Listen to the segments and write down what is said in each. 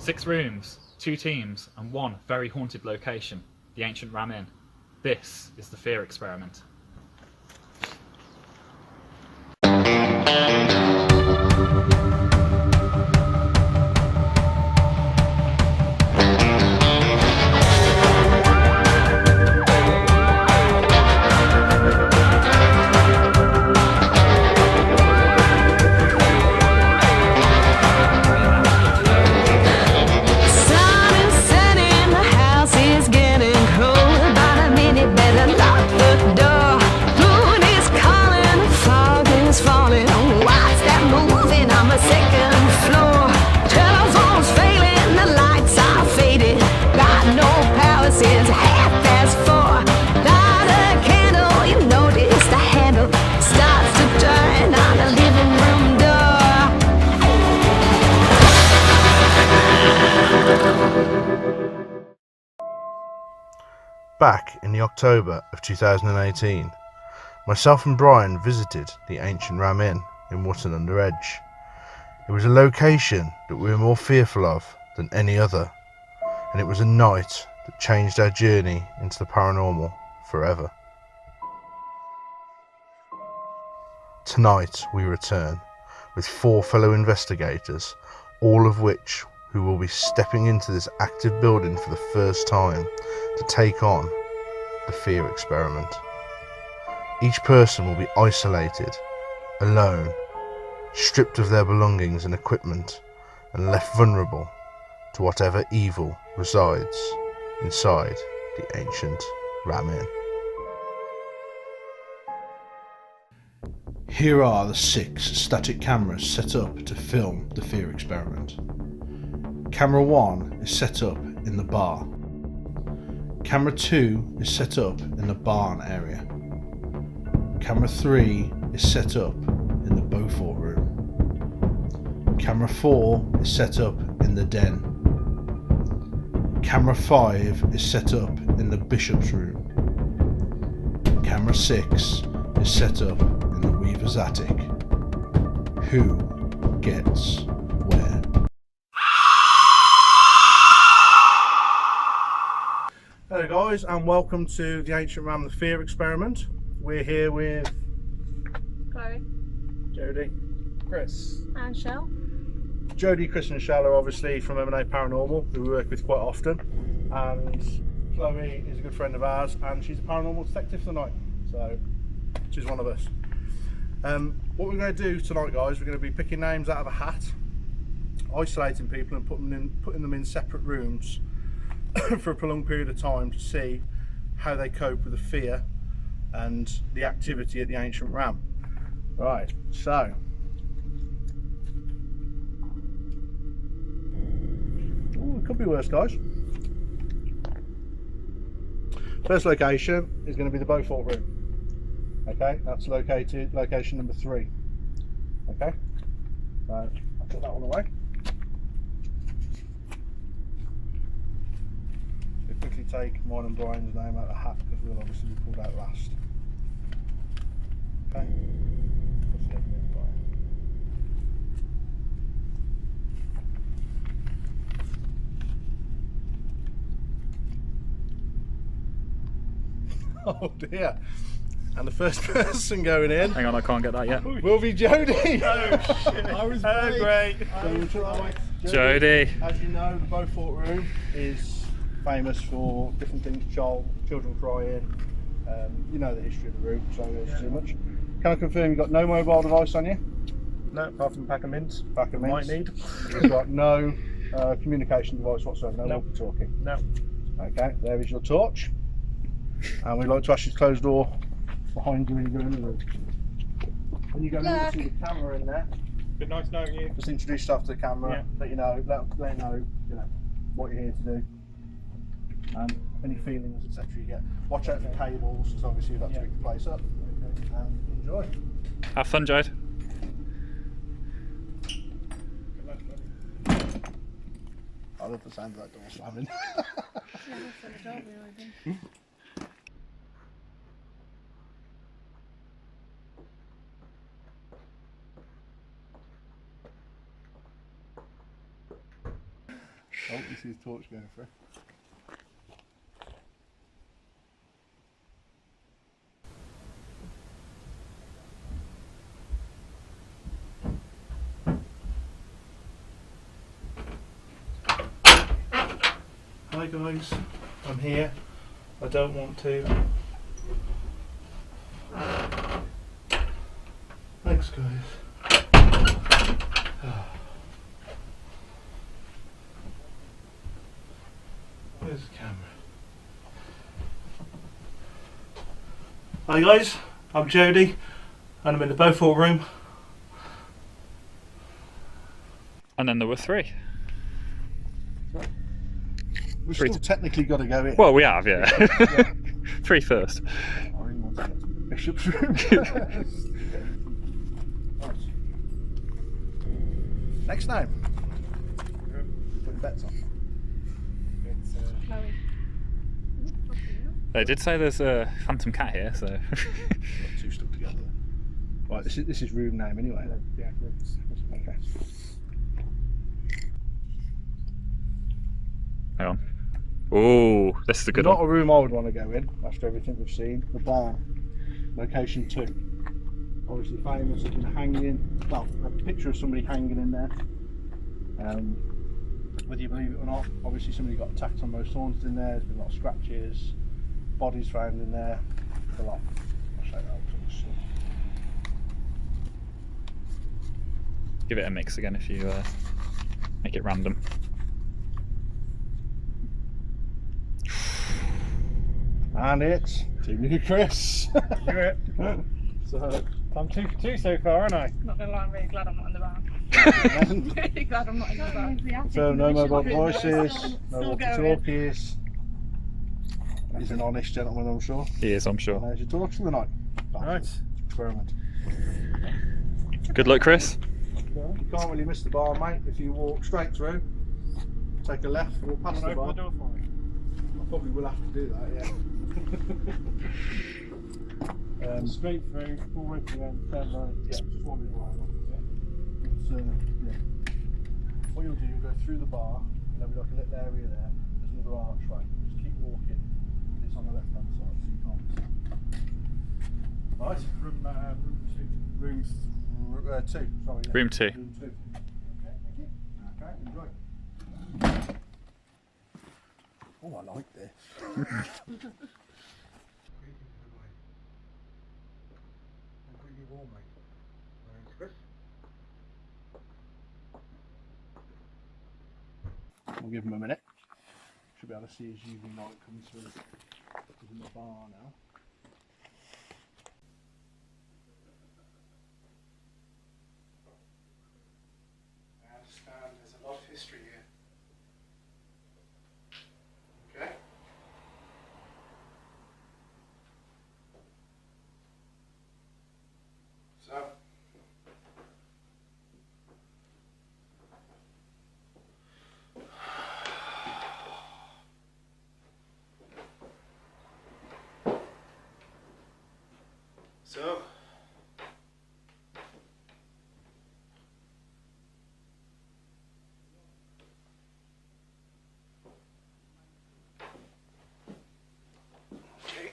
6 rooms, 2 teams, and 1 very haunted location, the ancient Ram Inn. This is the fear experiment. Back in the October of 2018, myself and Brian visited the ancient Ram Inn in Wotton under Edge. It was a location that we were more fearful of than any other, and it was a night that changed our journey into the paranormal forever. Tonight we return with 4 fellow investigators, all of which who will be stepping into this active building for the first time to take on the fear experiment. Each person will be isolated, alone, stripped of their belongings and equipment, and left vulnerable to whatever evil resides inside the ancient Ram Inn. Here are the 6 static cameras set up to film the fear experiment. Camera 1 is set up in the bar. Camera 2 is set up in the barn area. Camera 3 is set up in the Beaufort room. Camera 4 is set up in the den. Camera 5 is set up in the Bishop's room. Camera 6 is set up in the Weaver's attic. Who gets where? Hello guys, and welcome to the Ancient Ram, the Fear Experiment. We're here with Chloe, Jodie, Chris, and Shell. Jodie, Chris and Shell are obviously from M&A Paranormal, who we work with quite often, and Chloe is a good friend of ours, and she's a paranormal detective tonight, so she's one of us. What we're going to do tonight, guys, we're going to be picking names out of a hat, isolating people and putting them in separate rooms for a prolonged period of time to see how they cope with the fear and the activity at the ancient Ram. Right, so it could be worse, guys. First location is going to be the Beaufort room. Okay, that's location number 3. Okay, so I'll put that one away. Quickly take mine and Brian's name out of the hat because we'll obviously be pulled out last. Okay. Let's see everything, Brian. Oh dear. And the first person going in. Hang on, I can't get that yet. Will be Jodie. Oh shit. I was great. Jodie. Jodie. As you know, the Beaufort room is famous for different things, children crying, you know the history of the room, so there's too much. Can I confirm you've got no mobile device on you? No, apart from a pack of mints. Pack of mints. Might need. You've got no communication device whatsoever, no Nope. walkie-talkie. No. Okay, there is your torch. And we'd like to ask you to close the door behind you when you go in the room. When you go in, you see the camera in there. Been nice knowing you. Just introduce yourself to the camera, Yeah. let you know what you're here to do. And any feelings, etc. you get. Watch out for cables, because obviously you've got to pick the place up. And enjoy. Have fun, Jode. I love the sound of that door slamming. Oh, you see his torch going through. Hi guys, I'm here. I don't want to. Thanks guys. Where's the camera? Hi guys, I'm Jody and I'm in the Beaufort room. And then there were 3. We've Three still technically got to go in. Well, we have, yeah. 3 first. I really want to get to the Bishop's room. Nice. Next time. Putting bets on. Chloe. They did say there's a phantom cat here, so. Got 2 stuck together. Right, this is room name anyway. Yeah, rooms. Okay. Hang on. Oh, this is a good Not one. a room I would want to go in after everything we've seen. The barn, location 2. Obviously famous, there's been a hanging, well, a picture of somebody hanging in there. Whether you believe it or not, obviously somebody got attacked on most haunted in there. There's been a lot of scratches, bodies found in there, a lot. I'll show you how it looks. Give it a mix again if you make it random. And it's Team Leader Chris. Do it. So, I'm 2 for 2 so far, aren't I? Not gonna lie, I'm really glad I'm not in the van. Really glad I'm not in the van. so no mobile devices, no Still walkie-talkies. He's an honest gentleman, I'm sure. He is, I'm And sure. there's your torch for the night. Nice. Experiment. Good luck, Chris. You can't really miss the bar, mate. If you walk straight through, take a left, walk past the Open bar. the door for me. I probably will have to do that, yeah. Straight through, all the way to the end, turn right. Yeah, just one minute right on. Yeah. Yeah. What you'll do, you'll go through the bar, and there'll be like a little area there. There's another archway. Just keep walking. And it's on the left hand side, so you can't miss it. Right. Room 2. 2. Sorry. Yeah. Room 2. Room 2. Okay, thank you. Okay, enjoy. Oh, I like this. We'll give him a minute. Should be able to see his UV light coming through. He's in the bar now. I understand there's a lot of history here. Okay. So. So. Okay.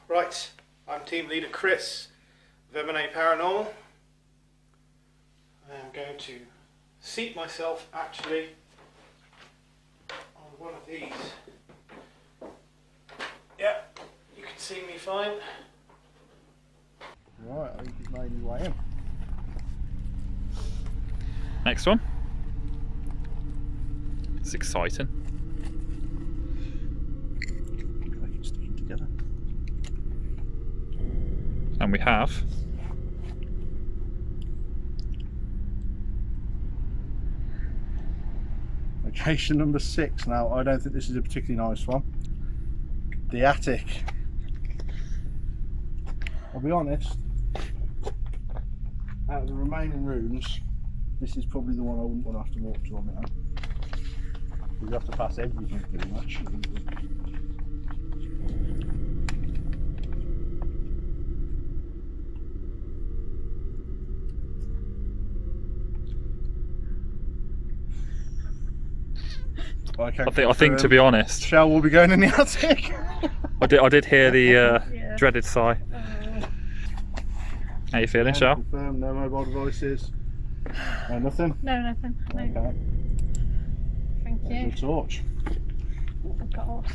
Right, I'm team leader Chris of Paranormal. I am going to seat myself actually on one of these. Yeah, you can see me fine. Right, I think he's made his way in. Next one. It's exciting. I can stick them together. And we have location number 6. Now, I don't think this is a particularly nice one. The attic. I'll be honest, out of the remaining rooms, this is probably the one I wouldn't want to have to walk to on my own. You have to pass everything pretty much. I think to be honest, Shell will be going in the attic. I did hear the dreaded sigh. How you feeling, Shell? Confirm, no mobile devices. No, nothing? No, nothing. No. Okay. Thank you. There's your torch. Oh, God.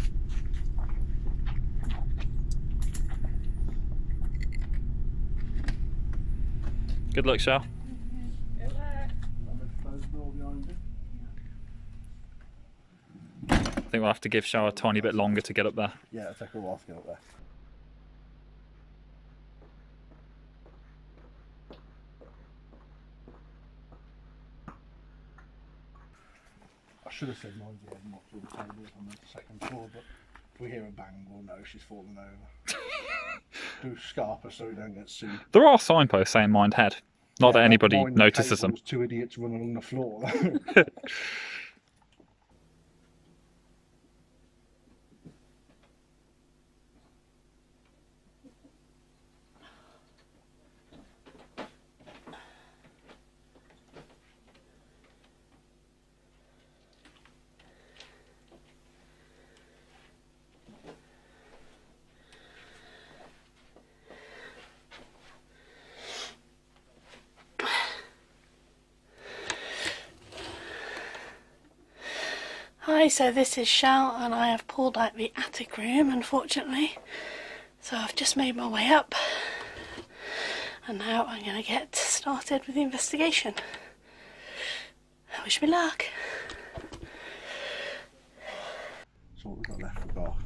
Good luck, Shell. Remember to close the door behind you. I think we'll have to give Shell a tiny bit longer to get up there. Yeah, it'll take a while to get up there. I should have said mind you, not through the tables on the second floor, but if we hear a bang, we'll know she's fallen over. Do scarp her so we don't get sued. There are signposts saying mind head. Not that anybody Mind the notices them. tables, 2 idiots running along the floor. Hi, so this is Shell and I have pulled out the attic room, unfortunately. So I've just made my way up and now I'm going to get started with the investigation. Wish me luck. So what we've got left,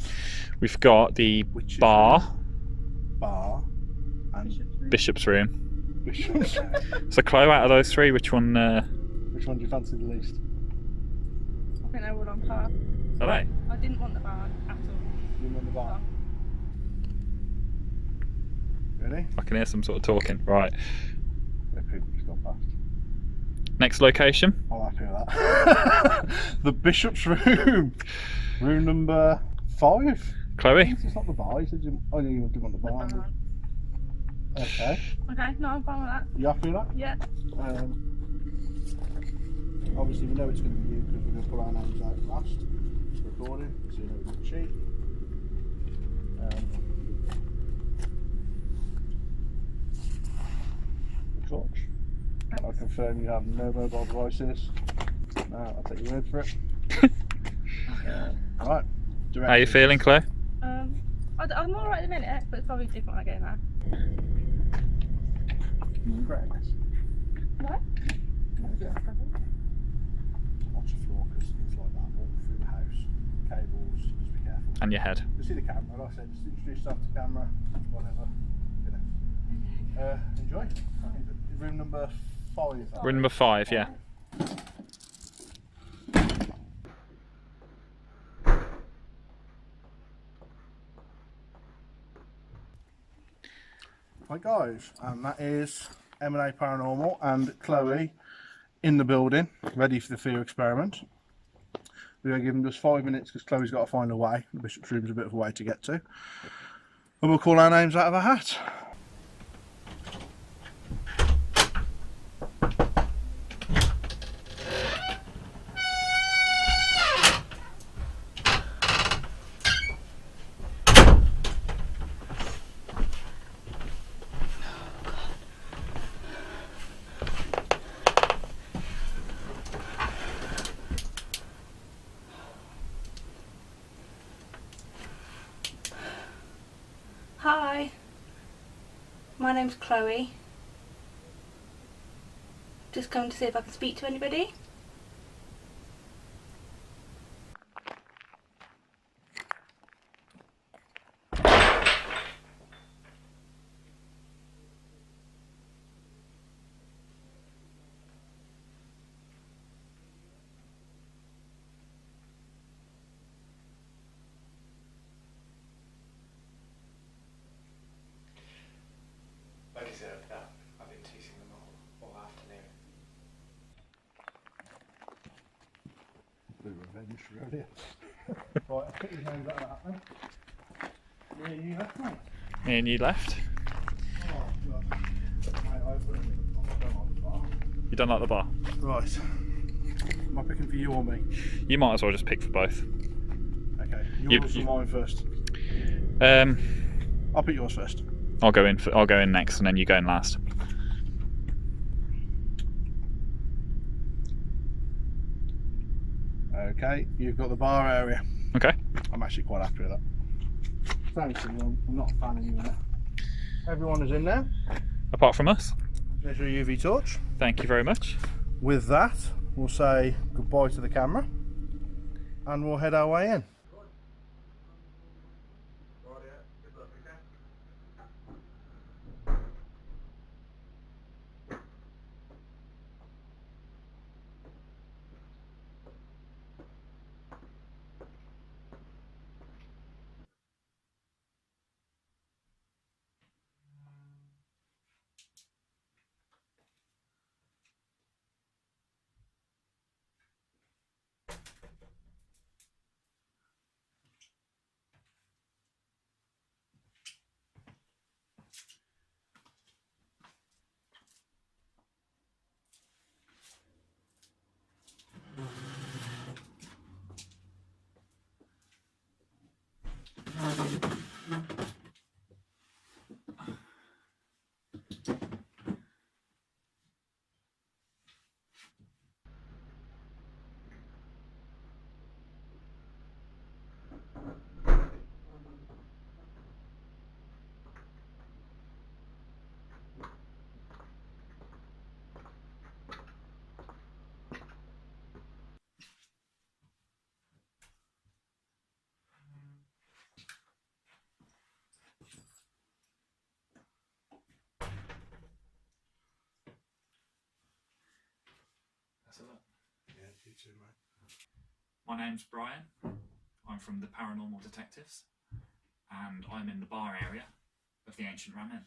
We've got the Witch's bar, and Bishop's room. Bishop's. So Chloe, out of those three, which one Which one do you fancy the least? I think they were on par. are they? I didn't want the bar at all. You remember the bar? Ready? I can hear some sort of talking. Right. Yeah, people just gone past. Next location. I'm happy with that. The Bishop's room. Room number 5. Chloe. It's not the bar. You said you didn't want the bar. The bar. Okay. Okay, no, I'm fine with that. You happy with that? Yeah. Obviously we know it's going to be you because we're going to put our names out last. Recording, so you know it's a cheat. The torch. I confirm you have no mobile devices. No, I'll take your word for it. Right. How you feeling, Chloe? I'm alright at the minute, but it's probably different when I get in there. Great. What? Watch the floor because it's like that all through the house. Cables, just be careful. And your head. You see the camera, like I said, just introduce yourself to the camera, whatever. You know. Enjoy. I think it's room number 5. Room number 5, yeah. Hi guys, and that is M&A Paranormal and Chloe in the building, ready for the fear experiment. We're going to give them just 5 minutes because Chloe's got to find a way. The Bishop's room's a bit of a way to get to. And we'll call our names out of a hat. Hi, my name's Chloe. Just come to see if I can speak to anybody. I deserve that. I've been teasing them all afternoon. The revenge really. Right, I'll put your names out of that then. Yeah, you left, mate. Me and you left. Oh, God. Mate, I don't like the bar. You don't like the bar? Right. Am I picking for you or me? You might as well just pick for both. Okay, You- yours or mine first? I'll pick yours first. I'll go in next, and then you go in last. Okay, you've got the bar area. Okay. I'm actually quite happy with that. Thanks, I'm not a fan of you in there. Everyone is in there. Apart from us. There's your UV torch. Thank you very much. With that, we'll say goodbye to the camera and we'll head our way in. Yeah, you too, mate. My name's Brian. I'm from the Paranormal Detectives, and I'm in the bar area of the Ancient Ram Inn.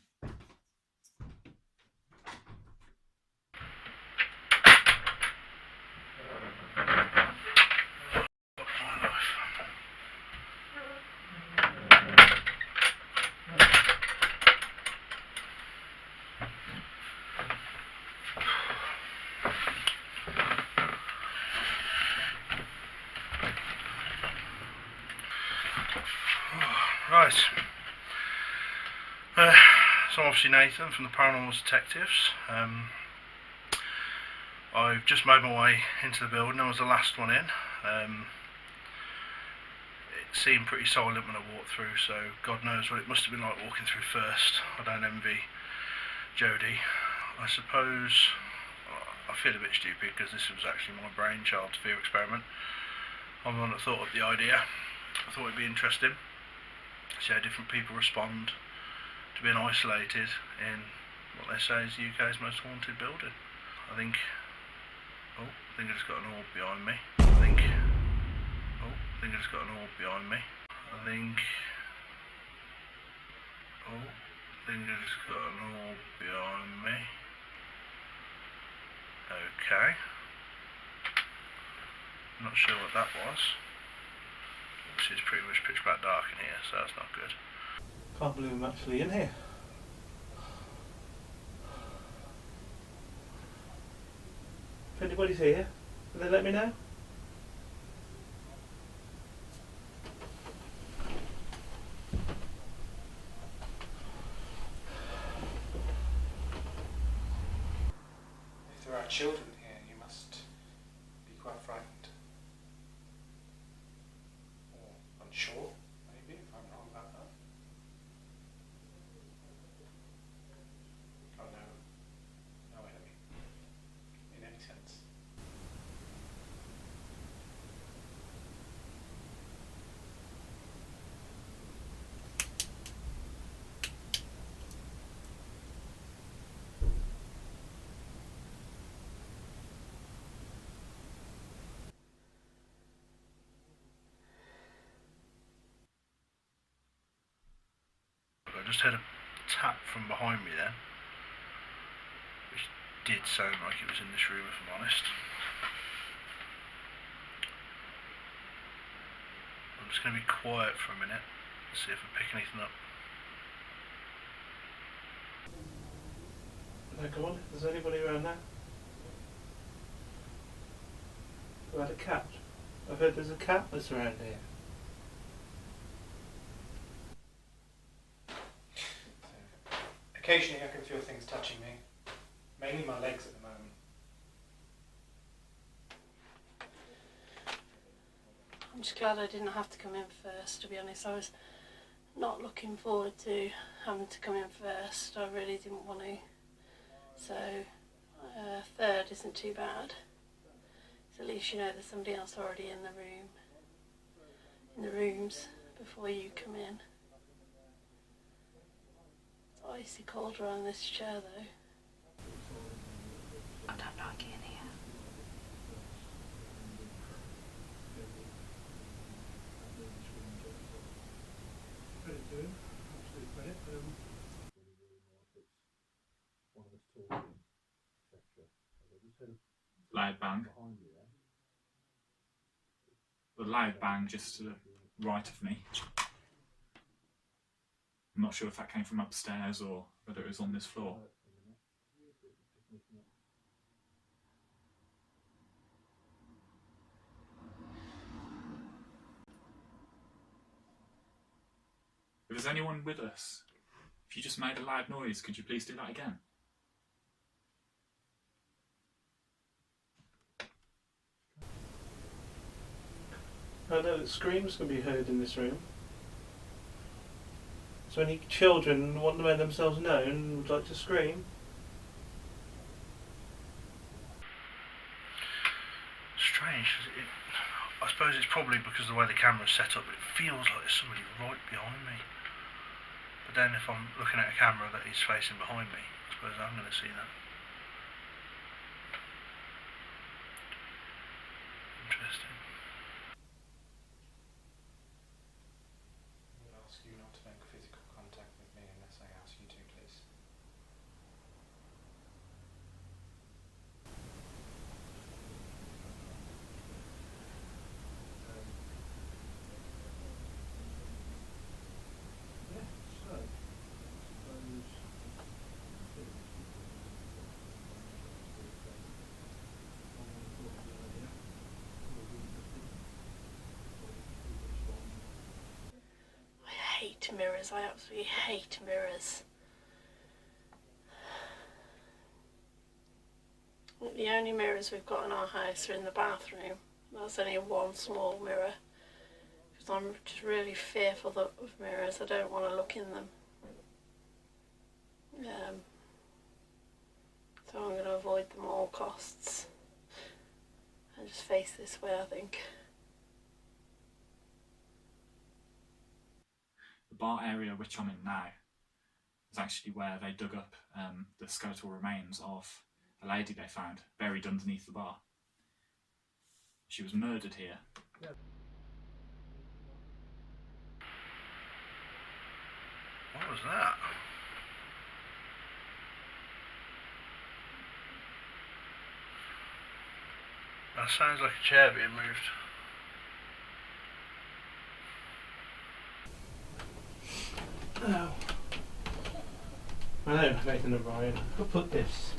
Right. So I'm obviously Nathan from the Paranormal Detectives. I've just made my way into the building. I was the last one in. It seemed pretty silent when I walked through, so God knows what it must have been like walking through first. I don't envy Jodie. I suppose I feel a bit stupid because this was actually my brainchild's fear experiment. I'm the one that thought up the idea. I thought it'd be interesting to see how different people respond to being isolated in what they say is the UK's most haunted building. I think I just got an orb behind me. I think I just got an orb behind me. I think I just got an orb behind me. Okay. I'm not sure what that was. Obviously it's pretty much pitch black dark in here, so that's not good. Can't believe I'm actually in here. If anybody's here, will they let me know? If there are children here, you must be quite frightened. Or unsure, maybe, if I'm wrong about that. Oh no enemy, in any sense. I just heard a tap from behind me then, which did sound like it was in this room if I'm honest. I'm just going to be quiet for a minute and see if I pick anything up. No, come on, is there anybody around now? About a cat. I've heard there's a cat that's around here. Occasionally I can feel things touching me. Mainly my legs at the moment. I'm just glad I didn't have to come in first, to be honest. I was not looking forward to having to come in first. I really didn't want to. So third isn't too bad. So at least you know there's somebody else already in the room. In the rooms before you come in. It's icy cold around this chair though. I don't like it in here. Loud bang. The loud bang just to the right of me. I'm not sure if that came from upstairs or whether it was on this floor. If there's anyone with us, if you just made a loud noise, could you please do that again? I know that screams can be heard in this room. So any children want to make themselves known would like to scream. Strange. I suppose it's probably because of the way the camera's set up, but it feels like there's somebody right behind me. But then if I'm looking at a camera that is facing behind me, I suppose I'm going to see that. Interesting. I would ask you not to make physical contact with me unless I ask you to, please. I hate mirrors, I absolutely hate mirrors. The only mirrors we've got in our house are in the bathroom. That's only one small mirror. Because I'm just really fearful of mirrors, I don't want to look in them. So I'm going to avoid them at all costs. And just face this way, I think. The bar area which I'm in now is actually where they dug up the skeletal remains of a lady they found buried underneath the bar. She was murdered here. What was that? That sounds like a chair being moved. Oh. I know, Nathan and Brian. I'll put this.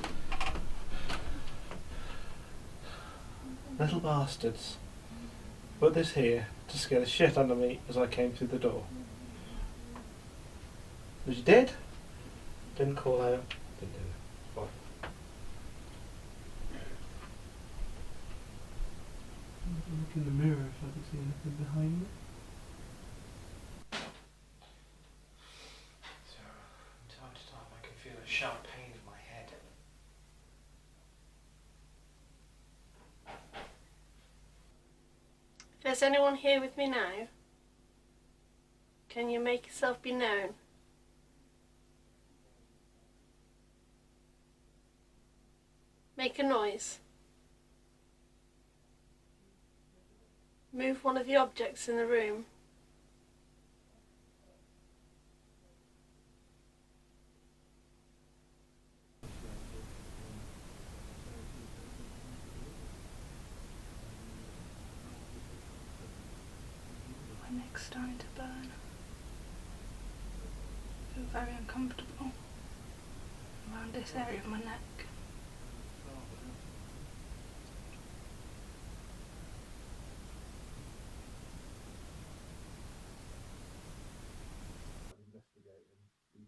Little bastards. Put this here to scare the shit out of me as I came through the door. Was you dead? Didn't call out. Didn't do it. Fine. Look in the mirror if I can see anything behind me. So, from time to time I can feel a sharp pain in my head. If there's anyone here with me now, can you make yourself be known? Make a noise. Move one of the objects in the room. My neck's starting to burn. I feel very uncomfortable around this area of my neck.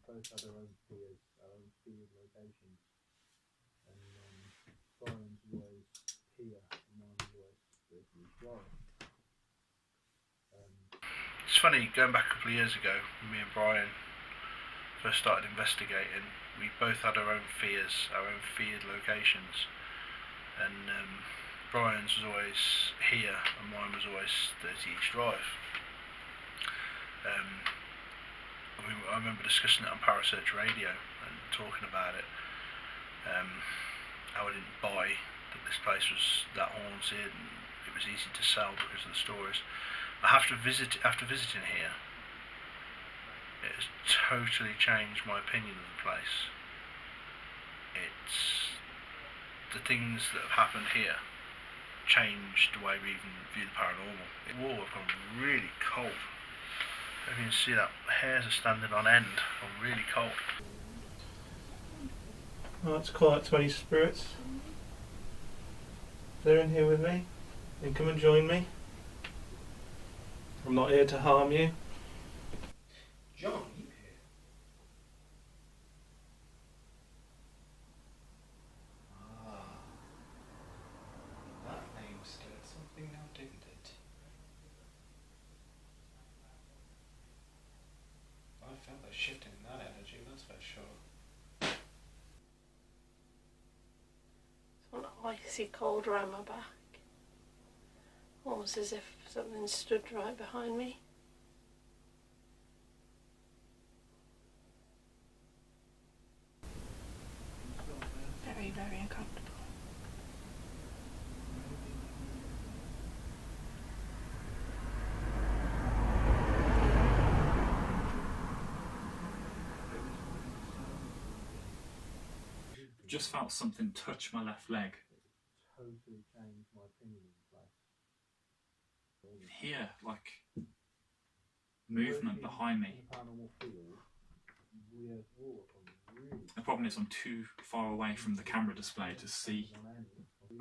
both had our own fears, our own feared locations. And Brian's was always here, and mine was always 30 East Drive. It's funny, going back a couple of years ago, when me and Brian first started investigating, we both had our own fears, our own feared locations. And Brian's was always here, and mine was always 30 East Drive. I remember discussing it on Parasearch Radio and talking about it. How I didn't buy that this place was that haunted and it was easy to sell because of the stories. After visiting here, it has totally changed my opinion of the place. It's the things that have happened here changed the way we even view the paranormal. The wall have gone really cold. If you can see that, the hairs are standing on end. I'm really cold. Oh, let's call out to any spirits. They're in here with me. Then come and join me. I'm not here to harm you. John, are you here? Ah. That name stirred something now, didn't it? I felt a shift in that energy, that's for sure. It's an icy cold around my back. Almost as if something stood right behind me. Very, very uncomfortable. Just felt something touch my left leg. Totally changed my opinion of the place. Here, like movement behind me. The problem is I'm too far away from the camera display to see.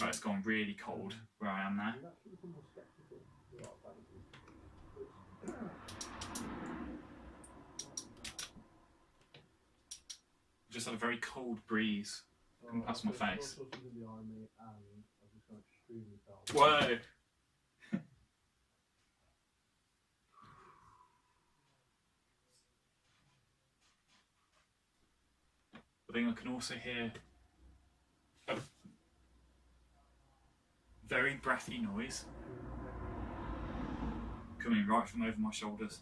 Right, it's gone really cold where I am now. Just had a very cold breeze come past my face. Whoa! I think I can also hear a very breathy noise coming right from over my shoulders.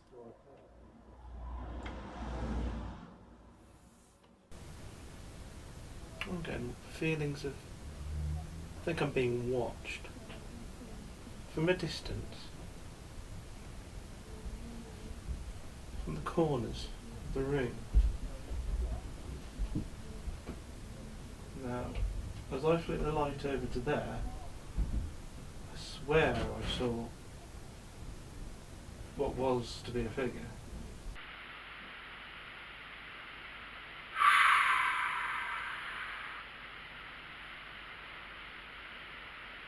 I'm getting feelings of, I think I'm being watched from a distance, from the corners of the room. Now, as I flick the light over to there, I swear I saw what was to be a figure.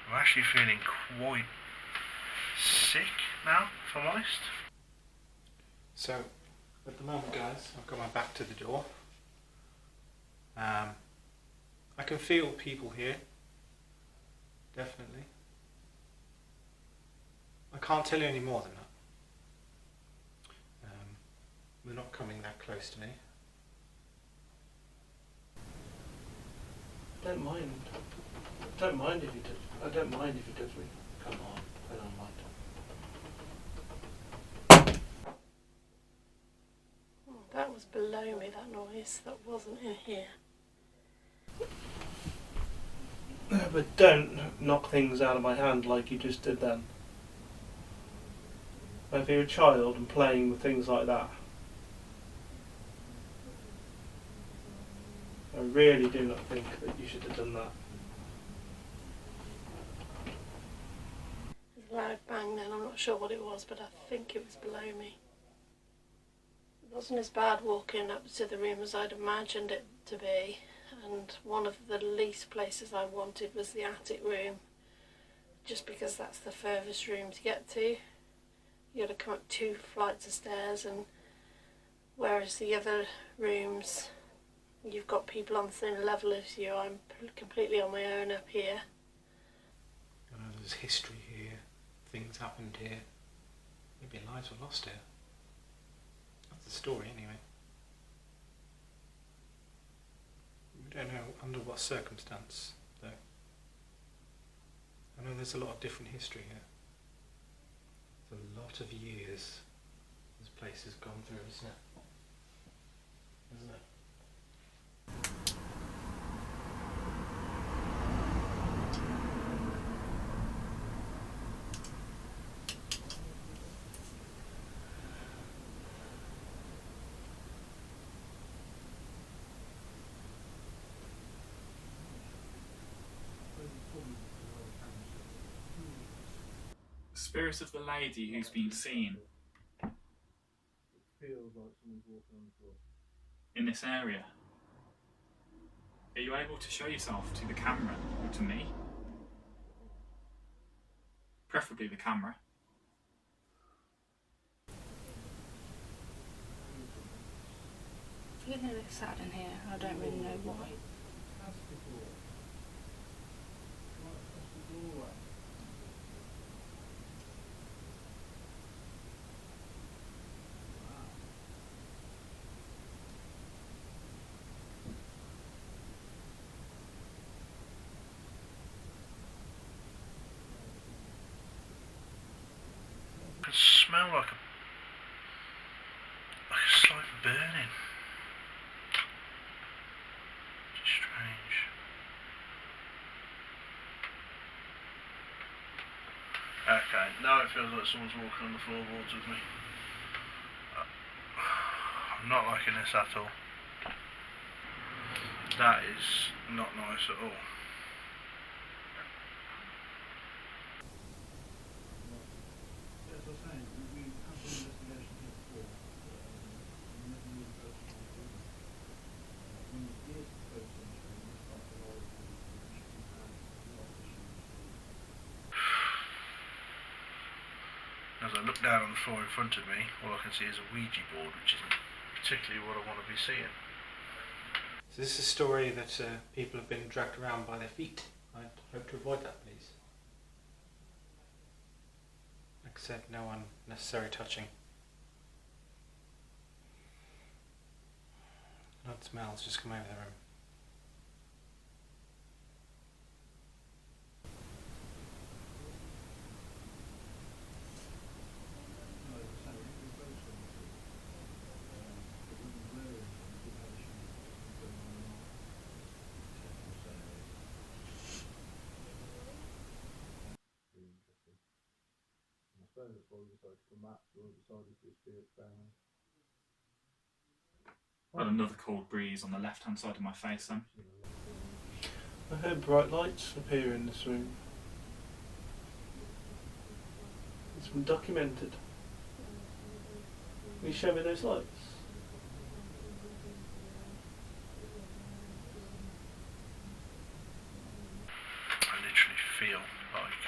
I'm actually feeling quite sick now, if I'm honest. So, at the moment, guys, I've got my back to the door. I can feel people here, definitely. I can't tell you any more than that. They're not coming that close to me. I don't mind. I don't mind if he does. I don't mind if he does me. Come on, I don't mind. Oh, that was below me, that noise. That wasn't in here. But don't knock things out of my hand like you just did then. If you're a child and playing with things like that, I really do not think that you should have done that. It was a loud bang then, I'm not sure what it was, but I think it was below me. It wasn't as bad walking up to the room as I'd imagined it to be, and one of the least places I wanted was the attic room, just because that's the furthest room to get to. You had to come up 2 flights of stairs, and whereas the other rooms you've got people on the same level as you. I'm completely on my own up here. I know there's history here, things happened here, maybe lives were lost here. That's the story anyway. We don't know under what circumstance though. I know there's a lot of different history here. There's a lot of years this place has gone through, isn't it? Isn't it? Spirit of the lady who's been seen Feels like someone's walking on the floor. in this area. Are you able to show yourself to the camera or to me? Preferably the camera. I'm feeling a bit sad in here. I don't really know why. It can smell like a slight burning. Which is strange. Okay, now it feels like someone's walking on the floorboards with me. I'm not liking this at all. That is not nice at all. As I look down on the floor in front of me, all I can see is a Ouija board, which isn't particularly what I want to be seeing. So this is a story that people have been dragged around by their feet. I'd hope to avoid that, please. Like I said, no unnecessary touching. Odd smells just come over the room. That's why we decided to come back, so we decided to do a spirit experiment. Got another cold breeze on the left hand side of my face then. I heard bright lights appear in this room. It's been documented. Will you show me those lights? I literally feel like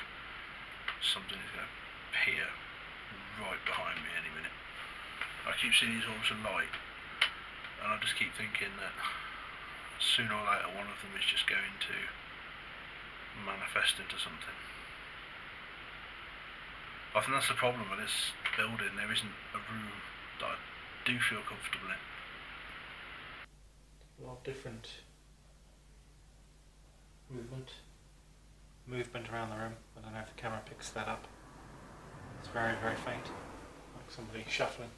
something is going to appear right behind me any minute. I keep seeing these orbs of light, and I just keep thinking that sooner or later one of them is just going to manifest into something. I think that's the problem with this building. There isn't a room that I do feel comfortable in. A lot of different movement around the room. I don't know if the camera picks that up. It's very, very faint, like somebody shuffling.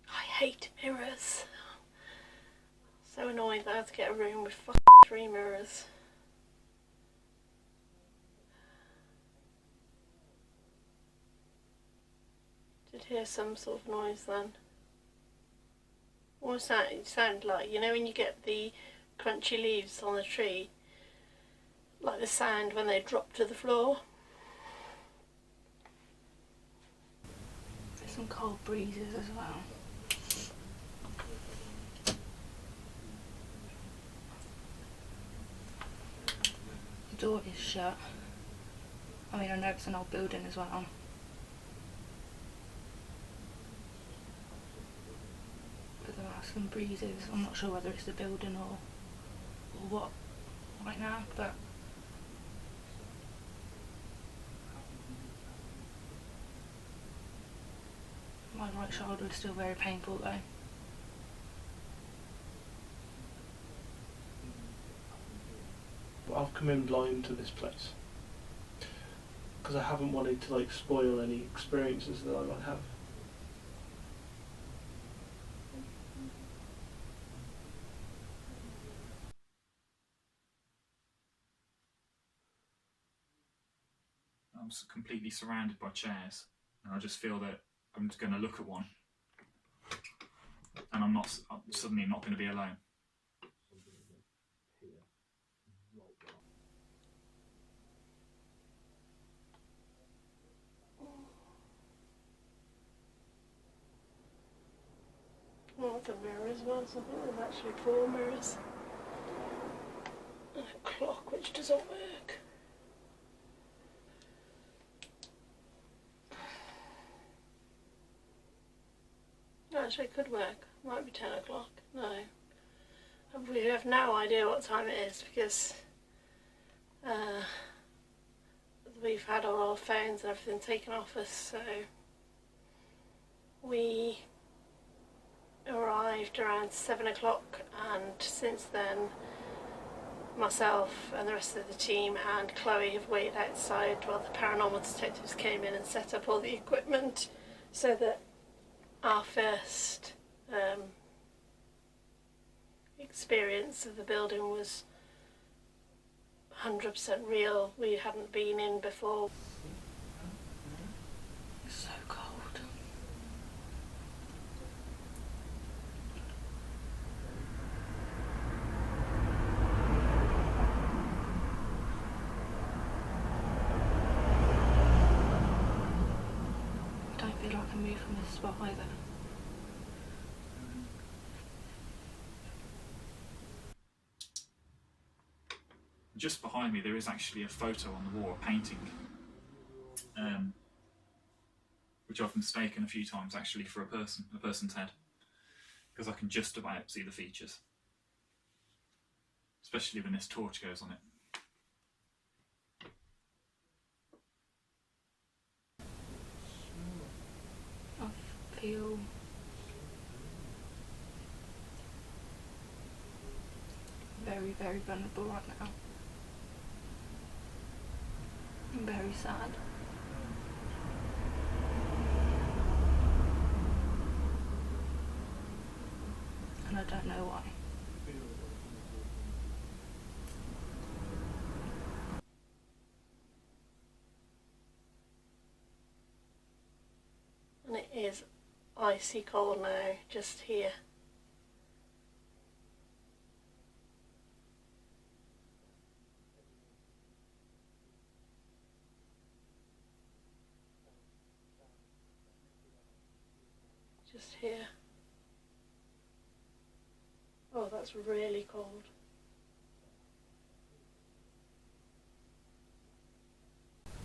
I hate mirrors. So annoyed that I have to get a room with fucking 3 mirrors. Did hear some sort of noise then. What was that? It sounded like, you know when you get the crunchy leaves on the tree, like the sound when they drop to the floor. There's some cold breezes as well. The door is shut. I mean, I know it's an old building as well. some breezes. I'm not sure whether it's the building or what right now, but my right shoulder is still very painful though. I've come in blind to this place because I haven't wanted to like spoil any experiences that I might have. I'm completely surrounded by chairs, and I just feel that I'm just going to look at one, and I'm suddenly not going to be alone. Well, it's a mirror as well, so I think there's actually 4 mirrors. And a clock which doesn't work. Actually, it could work. Might be 10 o'clock. No. We have no idea what time it is because we've had all our phones and everything taken off us, so we arrived around 7 o'clock, and since then myself and the rest of the team and Chloe have waited outside while the paranormal detectives came in and set up all the equipment so that our first experience of the building was 100% real. We hadn't been in before. It's so cold. I don't feel like I can move from this spot either. Just behind me there is actually a photo on the wall, a painting, which I've mistaken a few times actually for a person's head, because I can just about see the features, especially when this torch goes on it. I feel very, very vulnerable right now. I'm very sad. And I don't know why. And it is icy cold now, just here. Just here. Oh, that's really cold.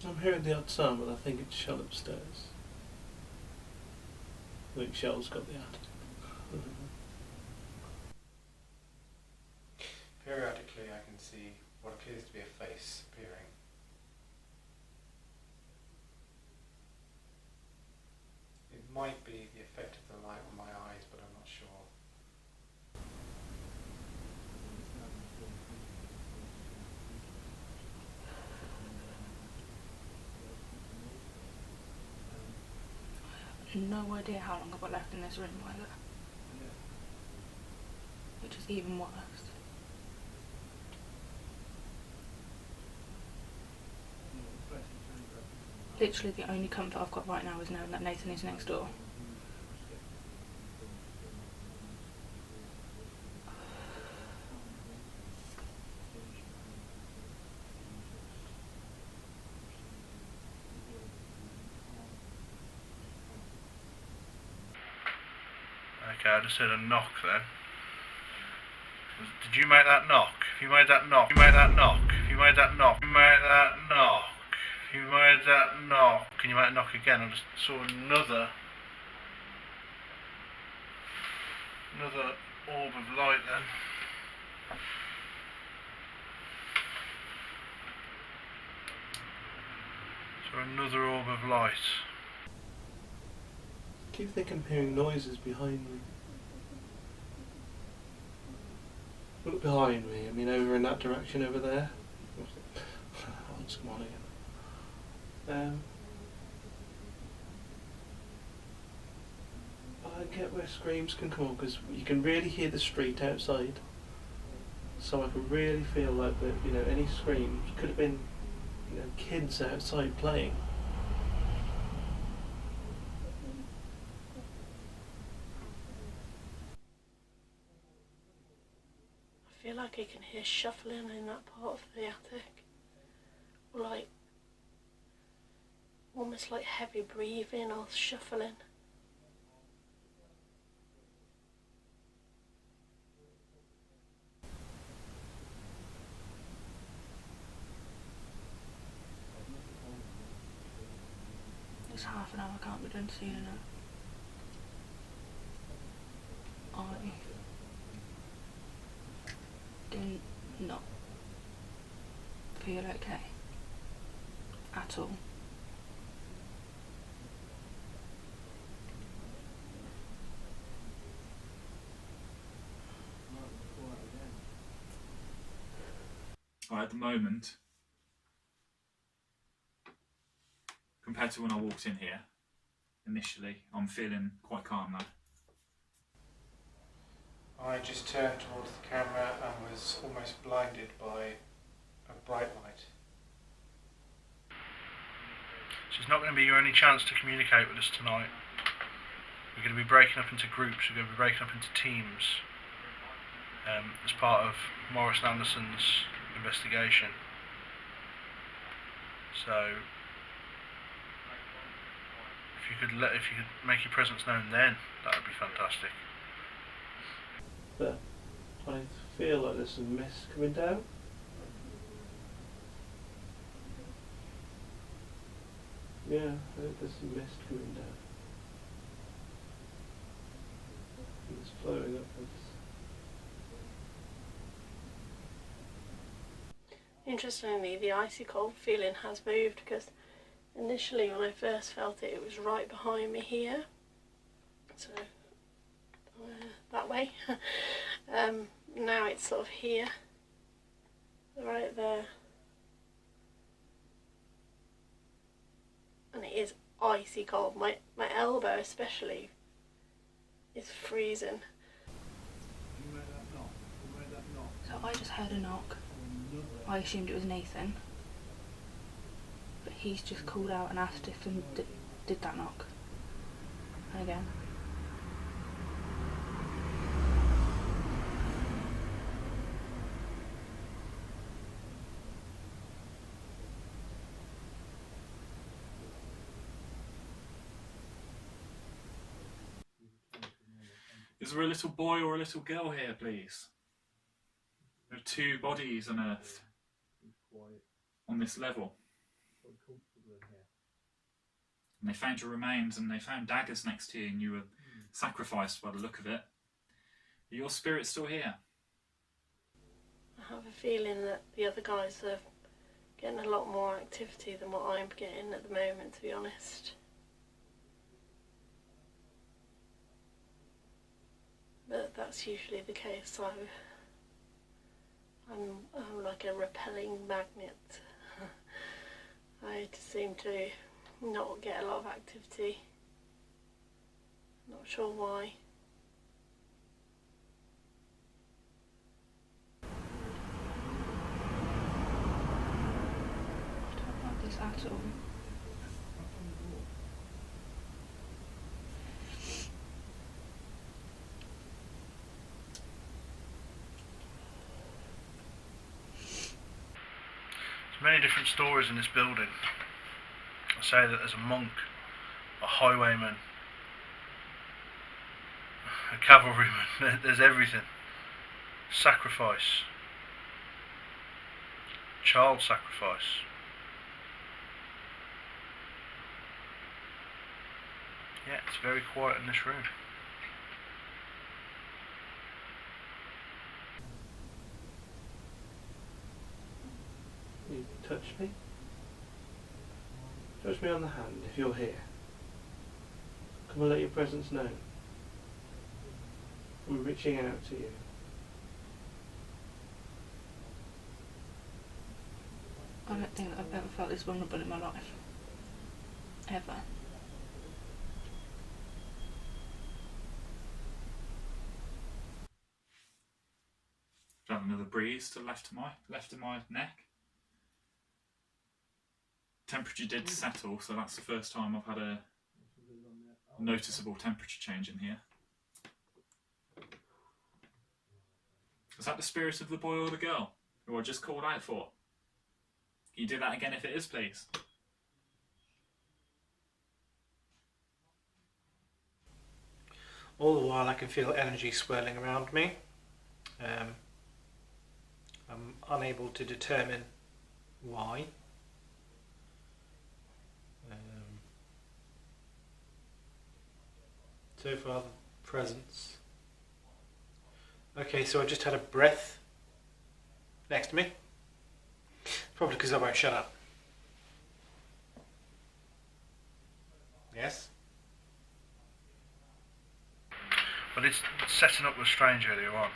I'm hearing the odd sound, but I think it's Shell upstairs. I think Shell's got the attic. Periodically I can see what appears to be a face appearing. It might be the effect of the light on my eyes, but I'm not sure. I have no idea how long I've got left in this room either. Which is even worse. Literally the only comfort I've got right now is knowing that Nathan is next door. Okay, I just heard a knock then. Did you make that knock? If you made that knock, you made that knock. If you made that knock, you made that knock. If you made that knock, can you make a knock again? I just saw Another orb of light then. So another orb of light. I keep thinking I'm hearing noises behind me. Look behind me, I mean over in that direction over there. Oh, it's come on again. I get where screams can come on because you can really hear the street outside. So I can really feel like that, you know, any screams could have been, you know, kids outside playing. I feel like I can hear shuffling in that part of the attic. Or like, almost like heavy breathing or shuffling. It's half an hour, I can't be done soon enough. I do not feel okay at all. At the moment, compared to when I walked in here initially, I'm feeling quite calm now. I just turned towards the camera and was almost blinded by a bright light. So it's not going to be your only chance to communicate with us tonight. We're going to be breaking up into groups, we're going to be breaking up into teams as part of Morris Anderson's investigation. So if you could make your presence known then, that would be fantastic. But I feel like there's some mist coming down. Yeah, I think there's some mist coming down. It's floating upwards. Interestingly, the icy cold feeling has moved because initially when I first felt it, it was right behind me here. So, that way. Now it's sort of here, right there. And it is icy cold. My elbow especially is freezing. So I just heard a knock. I assumed it was Nathan, but he's just called out and asked if I did that knock. And again. Is there a little boy or a little girl here, please? There are two bodies unearthed on this level. And they found your remains and they found daggers next to you and you were sacrificed by the look of it. Are your spirits still here? I have a feeling that the other guys are getting a lot more activity than what I'm getting at the moment, to be honest. But that's usually the case, so I'm like a repelling magnet. I just seem to not get a lot of activity. Not sure why. I don't like this at all. There's many different stories in this building. I say that there's a monk, a highwayman, a cavalryman, there's everything. Sacrifice. Child sacrifice. Yeah, it's very quiet in this room. touch me. Touch me on the hand if you're here. Come and let your presence known. We're reaching out to you. I don't think that I've ever felt this vulnerable in my life. Ever. Have another breeze to the left of my neck. Temperature did settle, so that's the first time I've had a noticeable temperature change in here. Is that the spirit of the boy or the girl who I just called out for? Can you do that again if it is, please? All the while I can feel energy swirling around me. I'm unable to determine why. So far, the presence. Okay, so I just had a breath next to me. Probably because I won't shut up. Yes? But it's setting up was strange earlier on.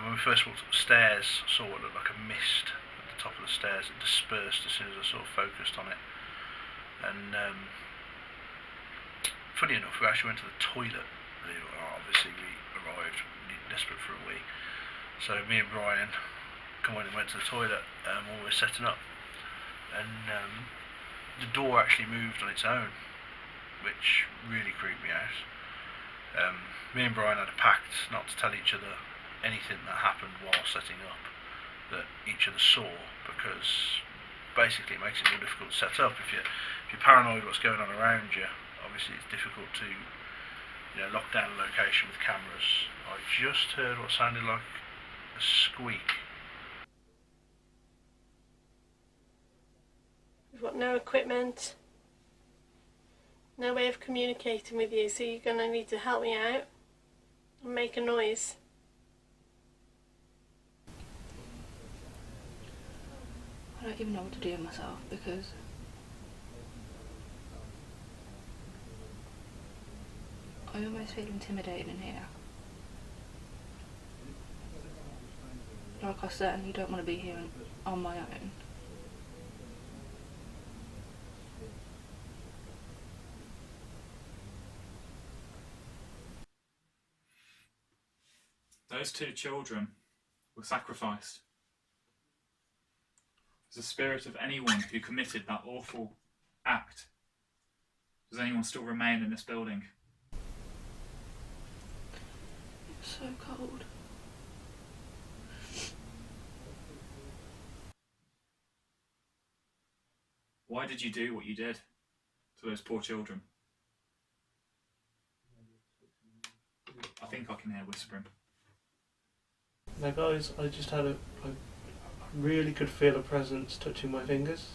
When we first walked up the stairs, I saw what looked like a mist at the top of the stairs. It dispersed as soon as I sort of focused on it. And funny enough, we actually went to the toilet. Obviously, we arrived desperate for a wee. So me and Brian come on and went to the toilet while we were setting up. And the door actually moved on its own, which really creeped me out. Me and Brian had a pact not to tell each other anything that happened while setting up that each other saw, because basically it makes it more difficult to set up. If you're paranoid what's going on around you, obviously it's difficult to lock down a location with cameras. I just heard what sounded like a squeak. We've got no equipment, no way of communicating with you, so you're going to need to help me out and make a noise. I don't even know what to do with myself, because I almost feel intimidated in here. Like I certainly don't want to be here on my own. Those 2 children were sacrificed. As the spirit of anyone who committed that awful act. Does anyone still remain in this building? It's so cold. Why did you do what you did to those poor children? I think I can hear whispering. Now guys, I just had I really could feel a presence touching my fingers.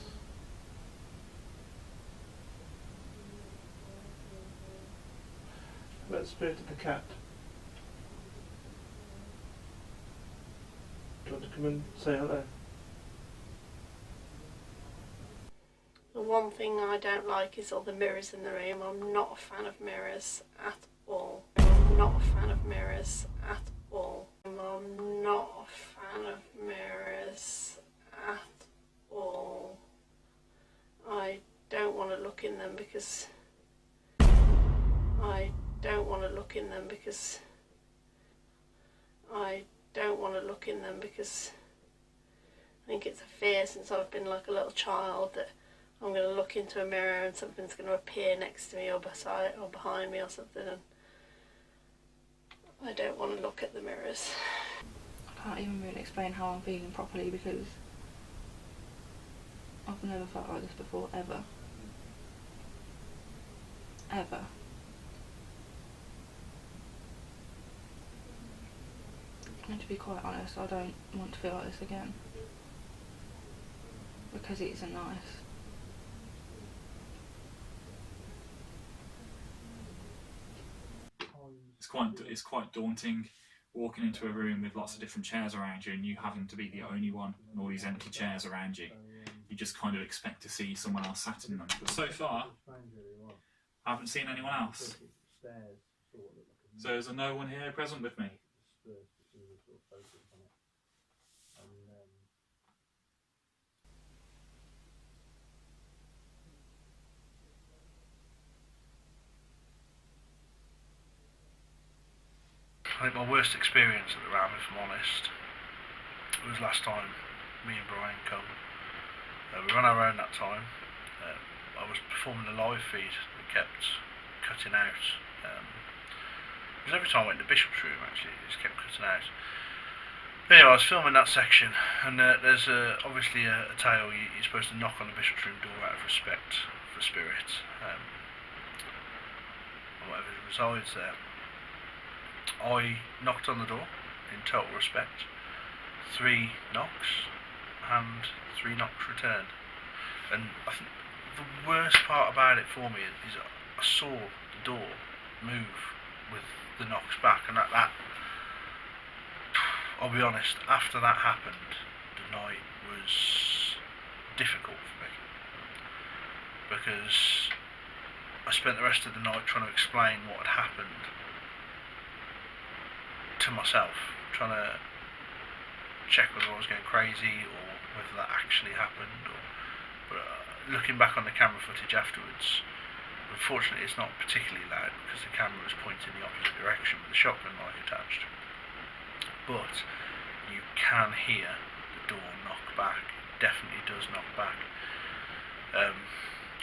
About the spirit of the cat. Do you want to come and say hello? The one thing I don't like is all the mirrors in the room. I'm not a fan of mirrors at all. I'm not a fan of mirrors at all. I'm not a fan of mirrors at all. I don't want to look in them because I don't want to look in them because I think it's a fear since I've been like a little child that I'm going to look into a mirror and something's going to appear next to me or beside or behind me or something, and I don't want to look at the mirrors. I can't even really explain how I'm feeling properly, because I've never felt like this before, ever. Ever. And to be quite honest, I don't want to feel like this again. Because it isn't nice. It's quite daunting walking into a room with lots of different chairs around you and you having to be the only one and all these empty chairs around you. You just kind of expect to see someone else sat in them. But so far, I haven't seen anyone else. So is there no one here present with me? I think my worst experience at the Ram, if I'm honest, was last time me and Brian come. We ran around that time. I was performing a live feed that kept cutting out. Because every time I went to Bishop's room, actually, it just kept cutting out. Anyway, I was filming that section, and there's obviously a tale. You're supposed to knock on the Bishop's room door out of respect for spirits, or whatever resides there. I knocked on the door in total respect. 3 knocks, and 3 knocks returned. And I think the worst part about it for me is I saw the door move with the knocks back, and that I'll be honest, after that happened, the night was difficult for me, because I spent the rest of the night trying to explain what had happened to myself, trying to check whether I was going crazy or whether that actually happened. But looking back on the camera footage afterwards, unfortunately it's not particularly loud because the camera was pointing in the opposite direction with the shotgun mic attached. But you can hear the door knock back. It definitely does knock back.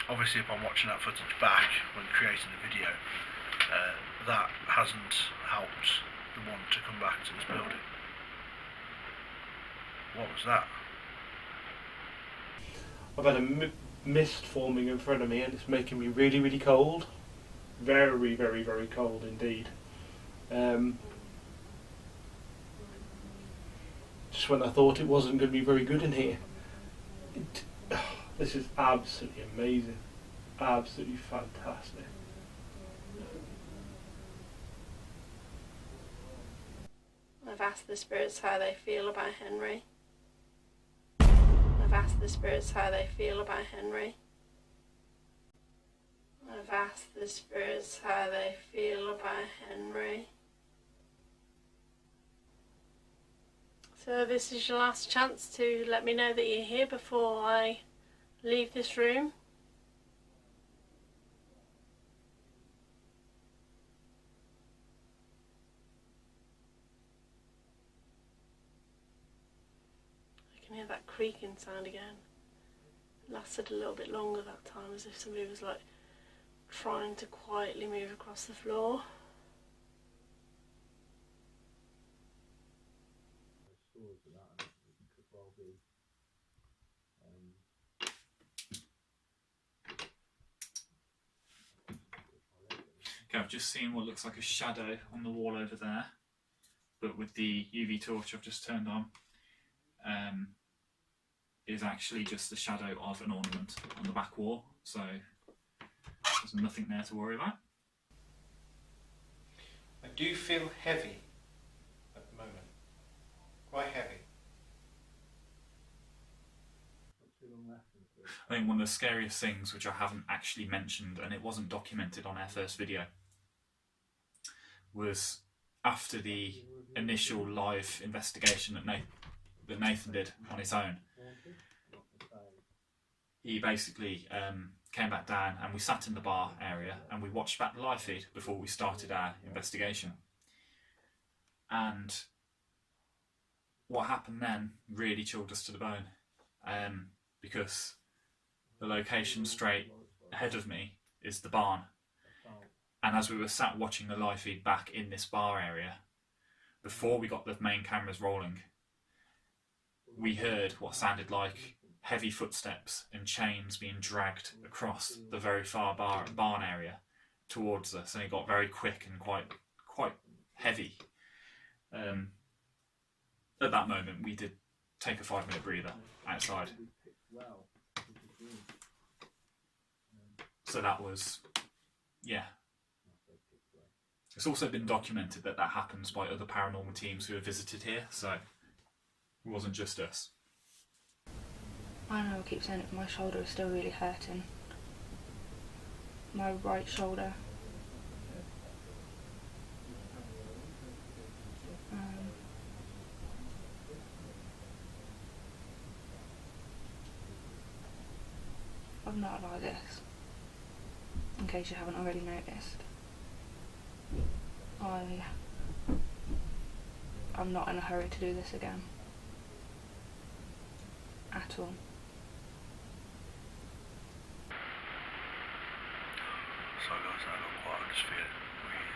Obviously, upon watching that footage back when creating the video, that hasn't helped the one to come back to this building. What was that? I've had a mist forming in front of me and it's making me really, really cold. Very, very, very cold indeed. Just when I thought it wasn't going to be very good in here. This is absolutely amazing. Absolutely fantastic. I've asked the spirits how they feel about Henry. I've asked the spirits how they feel about Henry. I've asked the spirits how they feel about Henry. So this is your last chance to let me know that you're here before I leave this room. I can hear that creaking sound again. It lasted a little bit longer that time, as if somebody was like trying to quietly move across the floor. Okay, I've just seen what looks like a shadow on the wall over there, but with the UV torch I've just turned on, is actually just the shadow of an ornament on the back wall, so there's nothing there to worry about. I do feel heavy at the moment. Quite heavy. I think one of the scariest things, which I haven't actually mentioned, and it wasn't documented on our first video, was after the initial live investigation that Nathan did on his own. He basically came back down and we sat in the bar area and we watched back the live feed before we started our investigation. And what happened then really chilled us to the bone, because the location straight ahead of me is the barn. And as we were sat watching the live feed back in this bar area, before we got the main cameras rolling, we heard what sounded like heavy footsteps and chains being dragged across the very far barn area towards us, and it got very quick and quite heavy. At that moment, we did take a 5-minute breather outside. So that was, yeah, It's also been documented that that happens by other paranormal teams who have visited here, so it wasn't just us. I know I keep saying it, but my shoulder is still really hurting. My right shoulder. I'm not like this, in case you haven't already noticed. I'm not in a hurry to do this again. At all. So guys, I got quiet, I just feel really,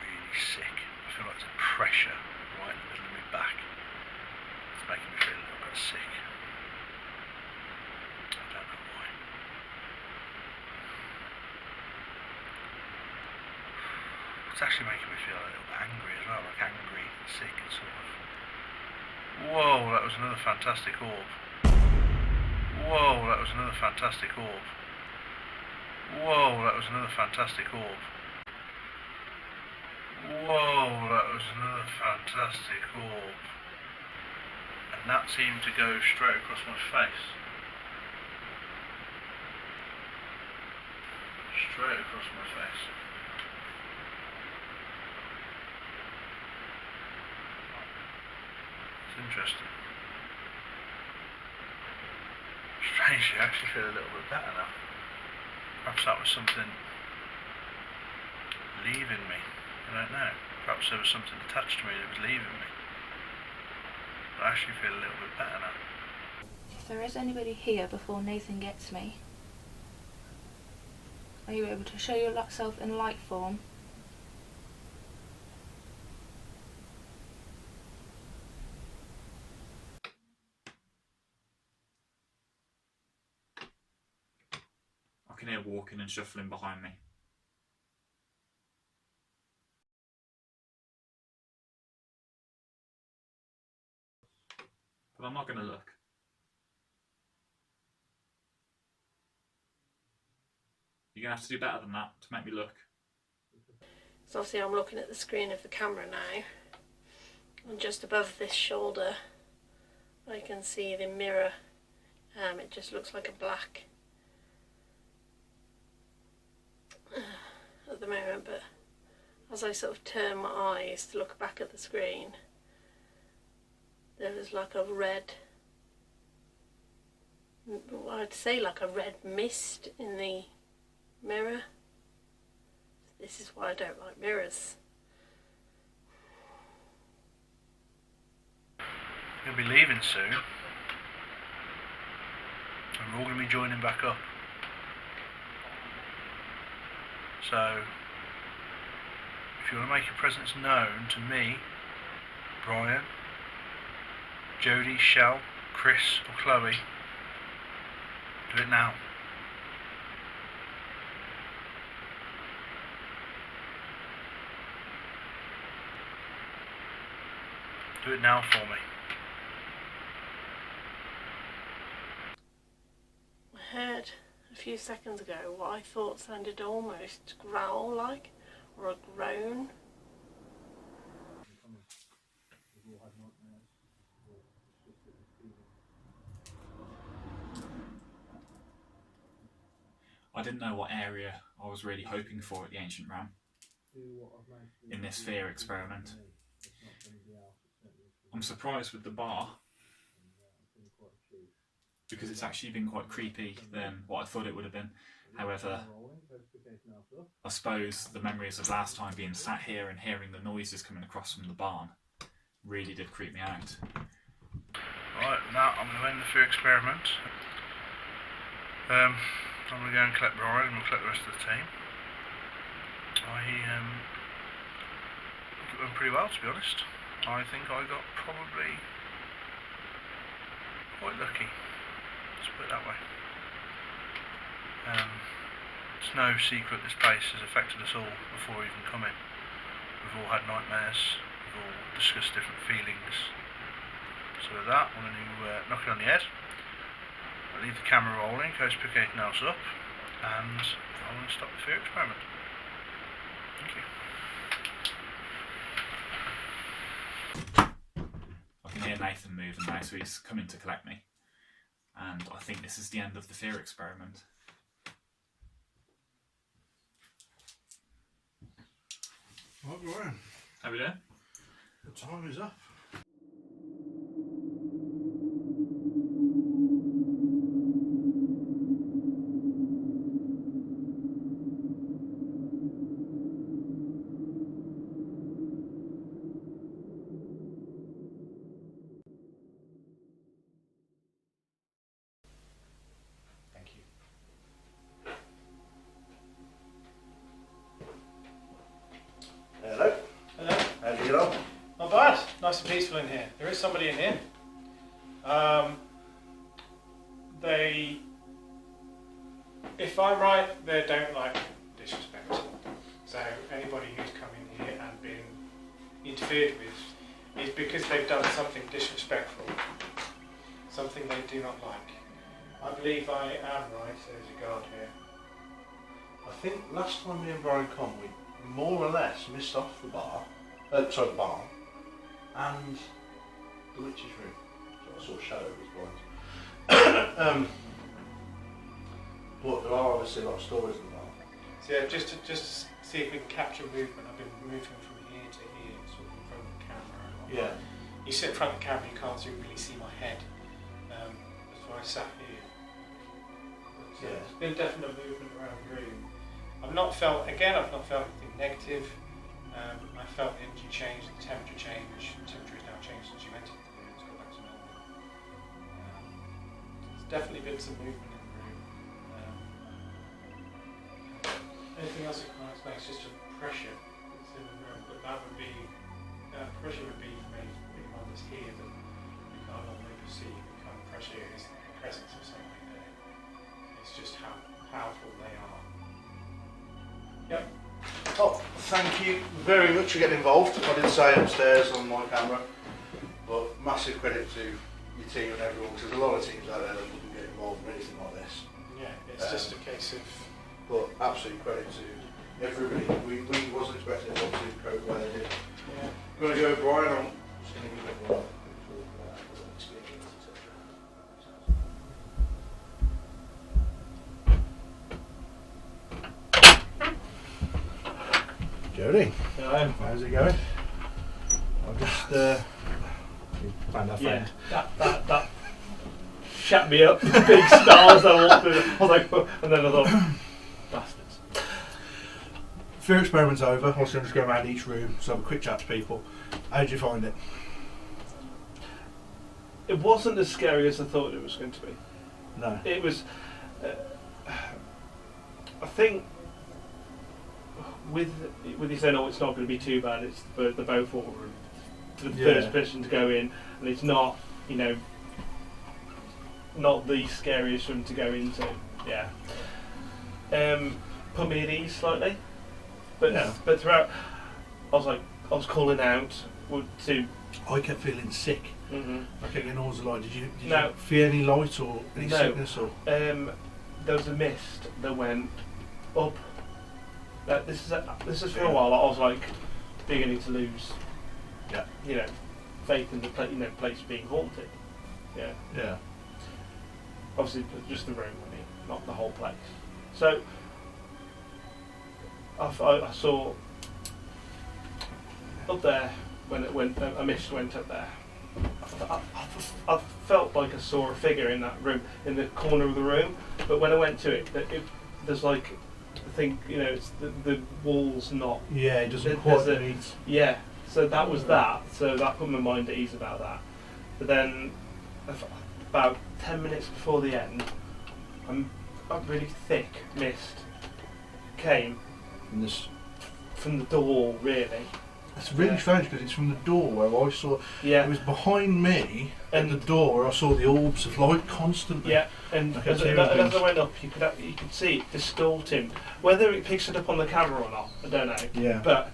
really sick. I feel like there's a pressure right in the middle of my back. It's making me feel a little bit sick. I don't know why. It's actually making me feel a little bit angry as well, like angry and sick and sort of. Whoa, that was another fantastic orb. Whoa, that was another fantastic orb. Whoa, that was another fantastic orb. Whoa, that was another fantastic orb. And that seemed to go straight across my face. Straight across my face. It's interesting. Strangely, I actually feel a little bit better now. Perhaps that was something leaving me. I don't know. Perhaps there was something attached to me that was leaving me. But I actually feel a little bit better now. If there is anybody here before Nathan gets me, are you able to show yourself in light form? I can hear walking and shuffling behind me. But I'm not going to look. You're going to have to do better than that to make me look. So obviously I'm looking at the screen of the camera now, and just above this shoulder I can see the mirror. It just looks like a black at the moment, but as I sort of turn my eyes to look back at the screen, there was like a red, I'd say like a red mist in the mirror. This is why I don't like mirrors. We'll be leaving soon. And we're all going to be joining back up. So, if you want to make your presence known to me, Brian, Jodie, Shell, Chris or Chloe, do it now. Do it now for me. I heard a few seconds ago what I thought sounded almost growl-like, or a groan. I didn't know what area I was really hoping for at the Ancient Ram in this fear experiment. I'm surprised with the bar because it's actually been quite creepy than what I thought it would have been. However, I suppose the memories of last time being sat here and hearing the noises coming across from the barn really did creep me out. Right, now I'm going to end the fear experiment. I'm going to go and collect Brian and we'll collect the rest of the team. It went pretty well, to be honest. I think I got probably quite lucky. Let's put it that way. It's no secret this place has affected us all before even coming. We've all had nightmares, we've all discussed different feelings. So with that, I'm going to knock it on the head. I'll leave the camera rolling in case pick anything else up, and I'm going to stop the fear experiment. I can hear Nathan moving now, so he's coming to collect me. And I think this is the end of the fear experiment. Right, Brian. How we doing? The time is up. Thank you. Hello. Hello. How do you get on? Not bad. Nice and peaceful in here. There is somebody in here. They, if I'm right, they don't like disrespect. So anybody who's come in here and been interfered with is because they've done something disrespectful, something they do not like. I believe I am right. There's a guard here. I think last time me and Brian come, we more or less missed off the bar, the barn, and the witch's room. So I saw shadows blind. But there are obviously a lot of stories in the barn. So yeah, just to see if we can capture movement. I've been moving from here to here, sort of in front of the camera. Yeah. You sit in front of the camera, you can't really see my head. That's why I sat here. But, Yeah. There's been definite movement around the room. I've not felt anything negative. I felt the energy change, the temperature change. The temperature has now changed since you entered the room. It's gone back to normal. There's definitely been some movement in the room. Anything else I can't explain? It's just a pressure that's in the room. But that pressure would be made on this here that we can't normally perceive. The kind of pressure is the presence of something there. It's just how powerful they are. Yep. Oh, thank you very much for getting involved. I did say upstairs on my camera, but massive credit to your team and everyone, because there's a lot of teams out there that wouldn't get involved in anything like this. Yeah, it's just a case of. But absolute credit to everybody. We wasn't expecting it to cope the way they did. Yeah. I'm going to go, Brian. I'm just going to give it one. Jody, Hello. how's it going? I've just found our friend. That shut me up. Big stars I walked through. I was like, and then I thought, bastards. Fear experiment's over. I'm just go around each room, so have a quick chat to people. How did you find it? It wasn't as scary as I thought it was going to be. No. It was. I think with you saying, "Oh, it's not going to be too bad." It's the Beaufort room, the first person to go in, and it's not, not the scariest room to go into. Yeah. Put me at ease slightly, but throughout, I was calling out to. I kept feeling sick. Mm-hmm. I kept getting all the light. Did you No. feel any light or any sickness or? There was a mist that went up. This is for a while. I was like beginning to lose, faith in the place being haunted. Yeah. Yeah. Obviously, just the room. I mean, not the whole place. So I saw up there when a mist went up there. I felt like I saw a figure in that room, in the corner of the room. But when I went to it, there's like, I think it's the walls not. Yeah, it doesn't quite meet. Yeah, so that was that. So that put my mind at ease about that. But then, about 10 minutes before the end, a really thick mist came from the door, really. It's really strange because it's from the door where I saw. Yeah. It was behind me at the door where I saw the orbs of light constantly. Yeah, and as I went up, you could see it distorting. Whether it picks it up on the camera or not, I don't know. Yeah. But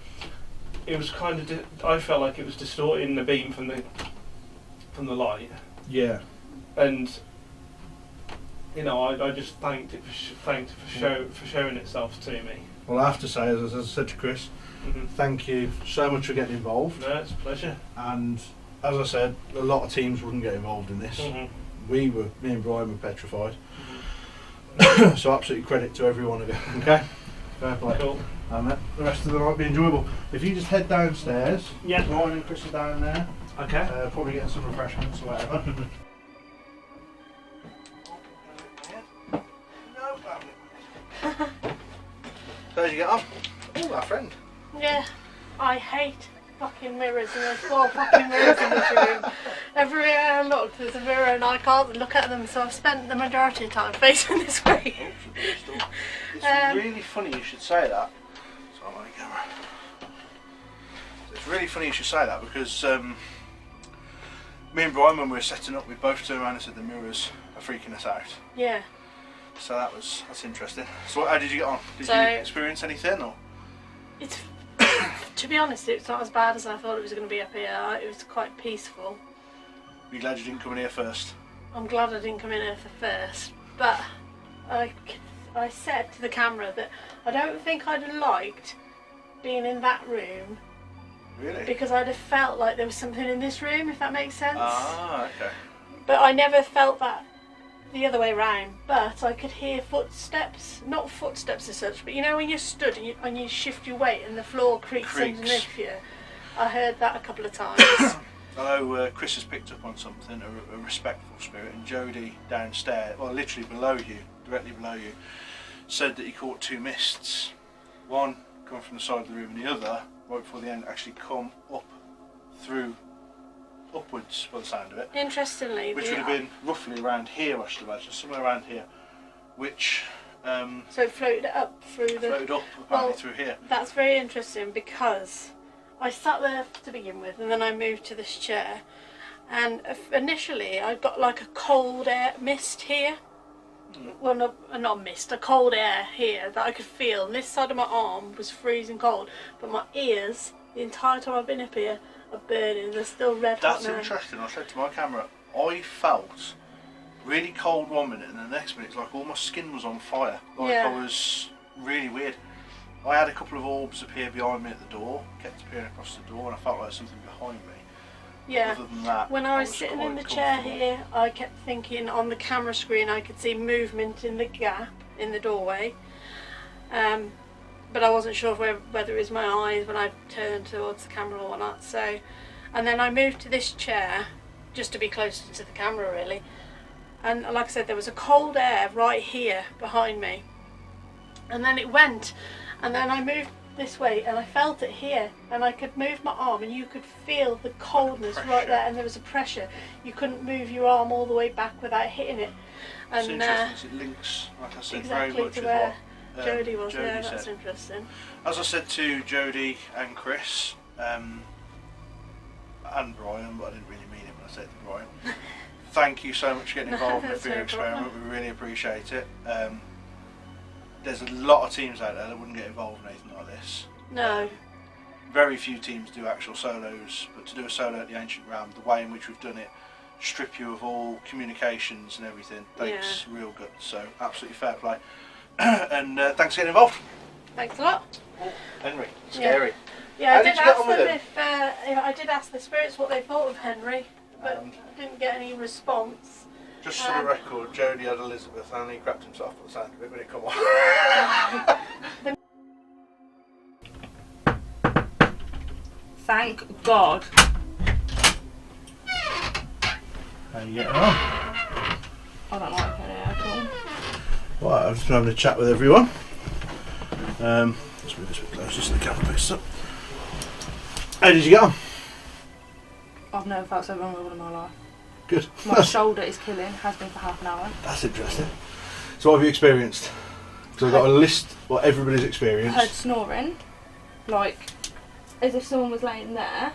it was kind of. I felt like it was distorting the beam from the light. Yeah. And I just thanked it for showing itself to me. Well, I have to say, as I said to Chris, thank you so much for getting involved. No, it's a pleasure. And as I said, a lot of teams wouldn't get involved in this. Me and Brian were petrified. So absolutely credit to every one of you. Okay? Fair play. Cool. And the rest of the night be enjoyable. If you just head downstairs, yeah. Brian and Chris are down there. Okay. Probably get some refreshments or whatever. So did you get on? Oh, our friend. Yeah, I hate fucking mirrors, and there's 4 fucking mirrors in this room. Everywhere I look, there's a mirror and I can't look at them, so I've spent the majority of the time facing this way. It's really funny you should say that. So I'm on the camera. It's really funny you should say that because me and Brian, when we were setting up, we both turned around and said the mirrors are freaking us out. Yeah. So that's interesting. So how did you get on? Did you experience anything or? It's to be honest, it's not as bad as I thought it was going to be up here. It was quite peaceful. Are you glad you didn't come in here first? I'm glad I didn't come in here for first, but I said to the camera that I don't think I'd have liked being in that room. Really? Because I'd have felt like there was something in this room, if that makes sense. Ah, okay. But I never felt that the other way round. But I could hear footsteps, not footsteps as such, but you know when you're stood and you shift your weight and the floor creaks underneath you. I heard that a couple of times. I know Chris has picked up on something, a respectful spirit, and Jodie downstairs, well literally below you, directly below you, said that he caught 2 mists. One coming from the side of the room and the other, right before the end, actually come up through upwards by the sound of it. Interestingly, which would have been roughly around here, I should imagine, somewhere around here. Which so it floated up through apparently through here. That's very interesting because I sat there to begin with, and then I moved to this chair, and initially I got like a cold air mist here. Well, not mist, a cold air here that I could feel. And this side of my arm was freezing cold, but my ears, the entire time I've been up here, are burning. They're still red hot now. That's interesting. I said to my camera, I felt really cold one minute, and the next minute it's like all my skin was on fire. Like I was really weird. I had a couple of orbs appear behind me at the door, kept appearing across the door, and I felt like something behind me. Yeah. Other than that, when I was sitting in the chair here, I kept thinking on the camera screen I could see movement in the gap in the doorway. But I wasn't sure whether it was my eyes when I turned towards the camera or not. So, and then I moved to this chair just to be closer to the camera really. And like I said, there was a cold air right here behind me. And then it went, and then I moved this way and I felt it here, and I could move my arm and you could feel the coldness right there, and there was a pressure. You couldn't move your arm all the way back without hitting it. And it's interesting, it links, like I said, exactly very much to with where what Jodie was. Jodie Yeah, that's said. interesting. As I said to Jodie and Chris, and Brian, but I didn't really mean it when I said to Brian, thank you so much for getting involved in the fear experiment. We really appreciate it. There's a lot of teams out there that wouldn't get involved in anything like this. No. Very few teams do actual solos, but to do a solo at the Ancient Realm, the way in which we've done it, strip you of all communications and everything, takes real guts, so absolutely fair play. And thanks for getting involved. Thanks a lot. Oh, Henry, scary. Yeah, How did you get on with him? if I did ask the spirits what they thought of Henry, but I didn't get any response. Just for the record, Jodie had Elizabeth and he crapped himself by the sound of it when it come on. Thank God. How you getting on? I don't like it at all. Right, I've just been having a chat with everyone. Let's move this a bit closer so the camera picks up. How did you get on? I've never felt so vulnerable in my life. Good. My shoulder is killing, has been for half an hour. That's interesting. So what have you experienced? So I've got a list what everybody's experienced. I heard snoring, like as if someone was laying there.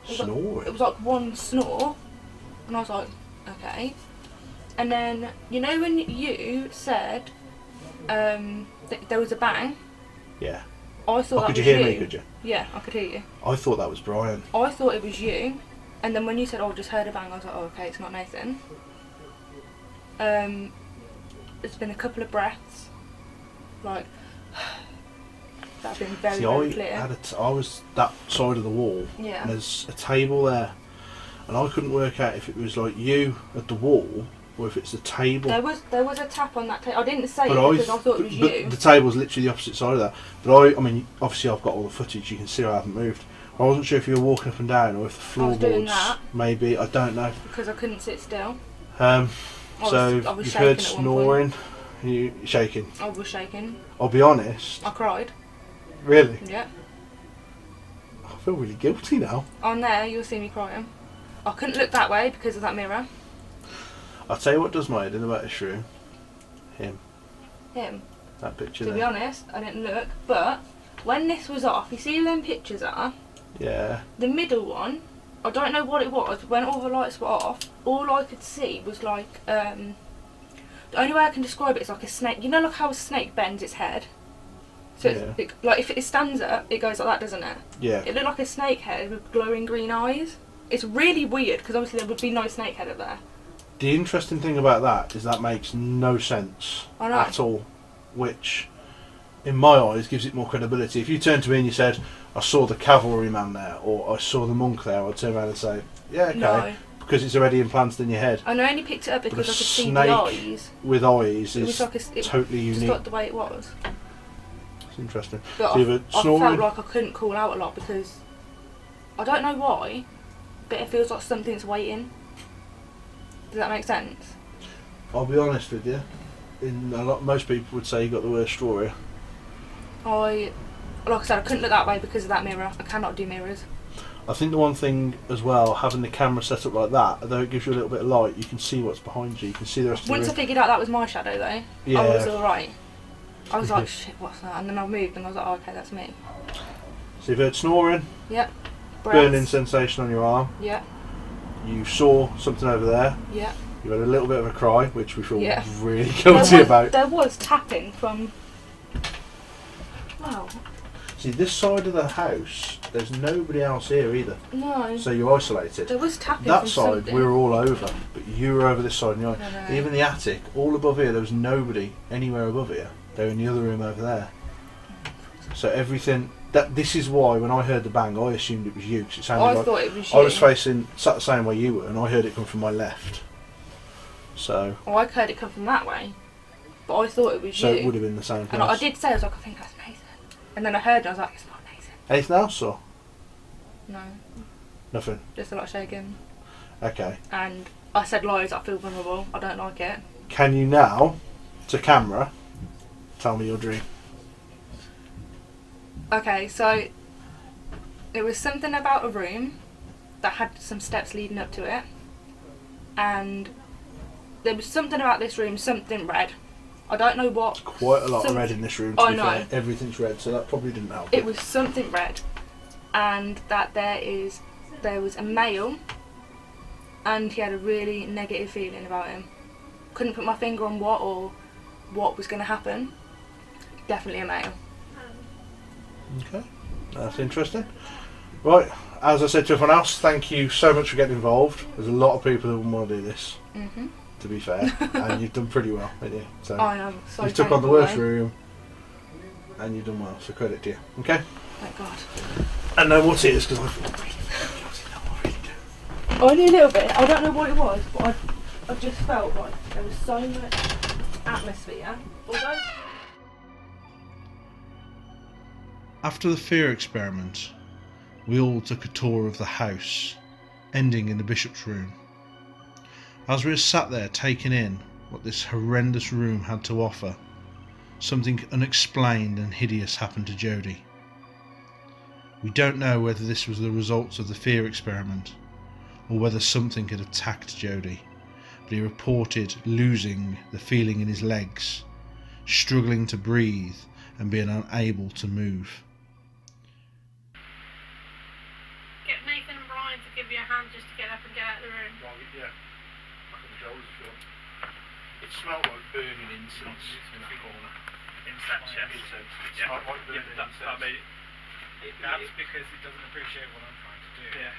Snoring? It was like one snore, and I was like, okay. And then, you know when you said that there was a bang? Yeah. I thought that could was you hear me, could you? Yeah, I could hear you. I thought that was Brian. I thought it was you, and then when you said, oh, I just heard a bang, I was like, oh, okay, it's not Nathan. It's been a couple of breaths, like, That'd been very, See, very clear. I was that side of the wall, Yeah. and there's a table there, and I couldn't work out if it was like you at the wall or if it's the table. There was a tap on that table. I didn't say But it because I thought it was you. the table's literally the opposite side of that. But I mean, obviously I've got all the footage. You can see I haven't moved. I wasn't sure if you were walking up and down or if the I was doing floorboards. that. Maybe, I don't know. Because I couldn't sit still. So I was you've shaking heard at one snoring. You shaking? I was shaking. I'll be honest. I cried. Really? Yeah. I feel really guilty now. On there, you'll see me crying. I couldn't look that way because of that mirror. I'll tell you what does my head in about this room. Him. That picture To there. be honest, I didn't look, but when this was off, you see who them pictures are? Yeah. The middle one, I don't know what it was. When all the lights were off, all I could see was like, the only way I can describe it is like a snake. You know like how a snake bends its head? So Yeah. like if it stands up, it goes like that, doesn't it? Yeah. It looked like a snake head with glowing green eyes. It's really weird because obviously there would be no snake head up there. The interesting thing about that is that makes no sense I know. at all, which, in my eyes, gives it more credibility. If you turned to me and you said, I saw the cavalryman there, or I saw the monk there, I'd turn around and say, yeah, okay, No. because it's already implanted in your head. I only picked it up But because a I could see the snake eyes. with eyes It is was like it totally just unique. like the way it was. It's interesting. But So you have a I snoring. felt like I couldn't call out a lot because I don't know why, but it feels like something's waiting. Does that make sense? I'll be honest with you. Most people would say you got the worst straw here. Like I said, I couldn't look that way because of that mirror. I cannot do mirrors. I think the one thing as well, having the camera set up like that, although it gives you a little bit of light, you can see what's behind you. You can see the rest Once of I the room. figured out that was my shadow though, Yeah. I was alright. I was like, shit, what's that? And then I moved and I was like, oh, okay, that's me. So you've heard snoring, Yep. burning Breaths. sensation on your arm. Yep. You saw something over there. Yep. You had a little bit of a cry, which we feel Yeah. really guilty about. There was tapping from. Wow. See, this side of the house, there's nobody else here either. No. So you're isolated. There was tapping That from side, something. we were all over, but you were over this side. And No. even the attic, all above here, there was nobody anywhere above here. They were in the other room over there. So everything. This is why when I heard the bang, I assumed it was you. 'Cause it sounded I like thought it was you. I was sat the same way you were, and I heard it come from my left. So. Oh, I heard it come from that way, but I thought it was So you. it would have been the same place. And I did say, I was like, I think that's Nathan. And then I heard it, I was like, it's not Nathan. Anything else or No, nothing? just a lot of shaking. Okay. And I said lies, I feel vulnerable, I don't like it. Can you now, to camera, tell me your dream? Okay, so it was something about a room that had some steps leading up to it, and there was something about this room, something red. I don't know what. Quite a lot of red in this room. To I be know. fair. Everything's red, so that probably didn't help. It was something red, and that there was a male, and he had a really negative feeling about him. Couldn't put my finger on what or what was going to happen. Definitely a male. Okay, that's interesting. Right, as I said to everyone else, thank you so much for getting involved. There's a lot of people who wouldn't want to do this, to be fair, and you've done pretty well, haven't you? So I am so you took on the thankful, worst though. room, and you've done well. So credit to you. Okay. Thank God. And know what it is because I feel really guilty now. I really do. Only a little bit. I don't know what it was, but I just felt like there was so much atmosphere. Although. After the fear experiment, we all took a tour of the house, ending in the bishop's room. As we were sat there taking in what this horrendous room had to offer, something unexplained and hideous happened to Jodie. We don't know whether this was the results of the fear experiment or whether something had attacked Jodie, but he reported losing the feeling in his legs, struggling to breathe and being unable to move. Get Nathan and Brian to give you a hand just to get up and get out of the room. Yeah, I can go if you want. It smelled like burning incense in that corner. Incense, yes. Incense. It Yeah. smelled like burning that incense. made it. That's because it doesn't appreciate what I'm trying to do. Yeah.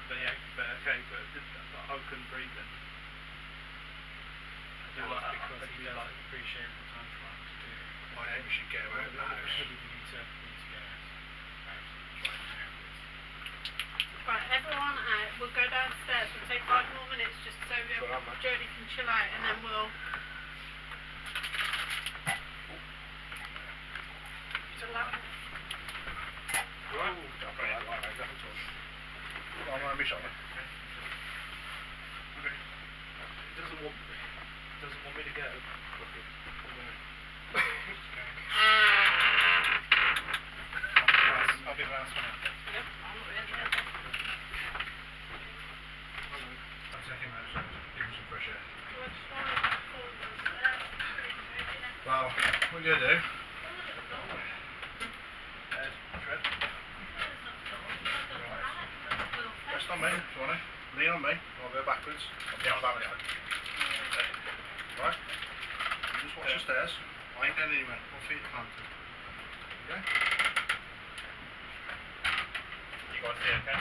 But okay, but I couldn't breathe then. That's because he doesn't appreciate what I'm trying to do. I think we should get him out of the house. Maybe we need to Right, everyone out. We'll go downstairs. We'll take 5 more minutes just so Jodie can chill out, and then we'll. It's a loud. Doesn't want me to go. I'll be around soon. Yep, I'm not really there. I'm taking those, give me some fresh air. Well, what are you going to do? Ed, Fred. Rest on me, if you want to. Lean on me, I'll go backwards. I'll be on back behind. Right? You just watch the stairs. I ain't going anywhere. My feet are planted. Okay? You guys see okay?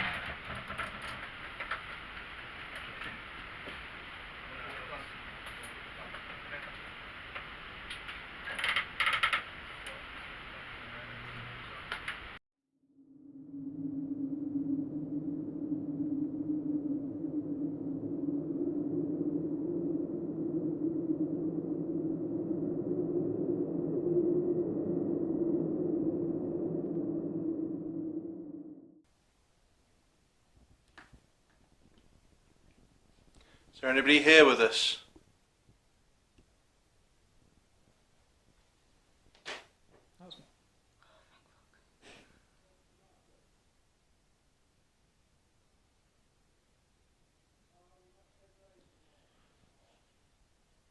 Is there anybody here with us?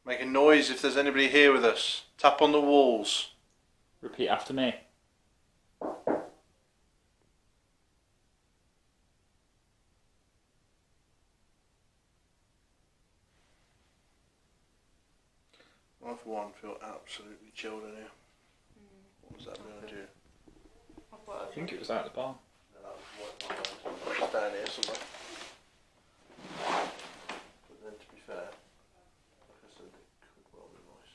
Make a noise if there's anybody here with us. Tap on the walls. Repeat after me. I for one feel absolutely chilled in here. What was that behind you? I think it was out the barn. No, that was it's down here somewhere. But then to be fair, like I said, it could well be nice.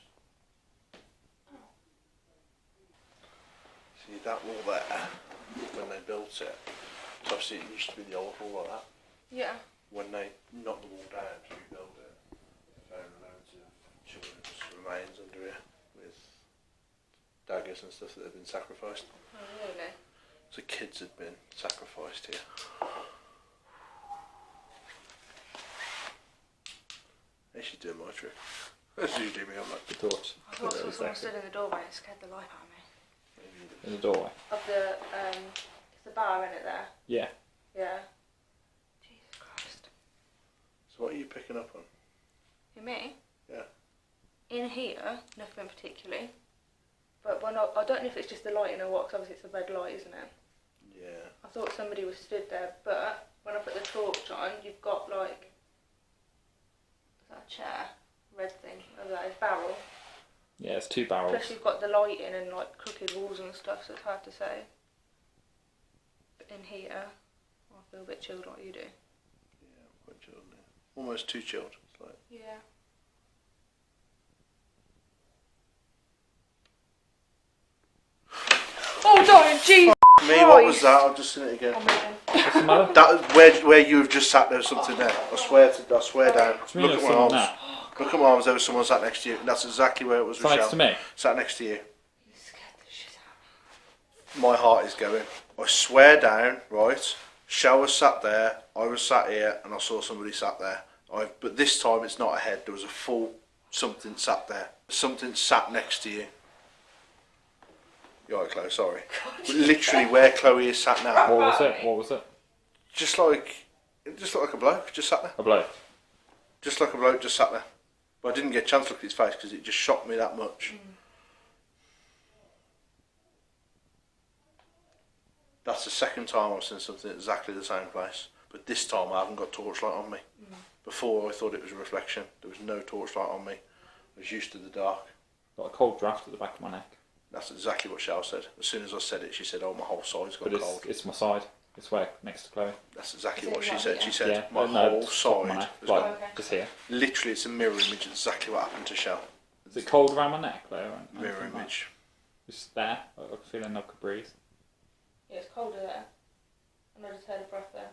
See that wall there, when they built it, so obviously it used to be the old wall like that. Yeah. When they knocked the wall down to rebuild it, they found loads of children's remains under here with daggers and stuff that had been sacrificed. Oh, really? So kids had been sacrificed here. Hey, she's doing my trick. As you do me, I'm like, The torch. I thought someone stood in the doorway and scared the life out of me. In the doorway. Of the, it's the bar in it there. Yeah. Yeah. Jesus Christ. so what are you picking up on? Who, me? Yeah. In here, nothing particularly. But when I don't know if it's just the lighting or what, 'cause obviously it's a red light, isn't it? Yeah. I thought somebody was stood there, but when I put the torch on, you've got like, is that a chair? Red thing, oh that is barrel. Yeah, it's 2 barrels. Plus you've got the lighting and like crooked walls and stuff, so it's hard to say. But in here, I feel a bit chilled like you do. Yeah, I'm quite chilled now. Almost too chilled. It's like, Yeah. Oh darn, Jesus me, what was that? I've just seen it again. I'm moving. What's the matter? That where you have just sat, there's something there. I swear down. What do you mean Look at there's my someone arms. there? Look at my arms. There was someone sat next to you. That's exactly where it was. Sat next to me? Sat next to you. You scared the shit out of me. My heart is going. I swear down. Right. Shell was sat there. I was sat here, and I saw somebody sat there. But this time it's not a head. There was a full something sat there. Something sat next to you. You're right, Chloe. Sorry. Literally where Chloe is sat now. What was it? What was it? Just like a bloke. Just sat there. A bloke. Just like a bloke just sat there. But I didn't get a chance to look at his face because it just shocked me that much. That's the second time I've seen something exactly the same place. But this time I haven't got torchlight on me. Before I thought it was a reflection. There was no torchlight on me. I was used to the dark. Got a cold draft at the back of my neck. That's exactly what Shell said. As soon as I said it, she said, "Oh, my whole side's got But cold." it's my side. It's where next to Chloe. That's exactly Is it what she right said. here? She said, Yeah. "My No, whole top of my side." neck. has Like, got... okay. just here. Literally, it's a mirror image. Exactly what happened to Shell. Is it cold around my neck, Chloe? or Mirror anything like image. that? Just there. I'm feeling I could breathe. Yeah, it's colder there. And I just heard a breath there.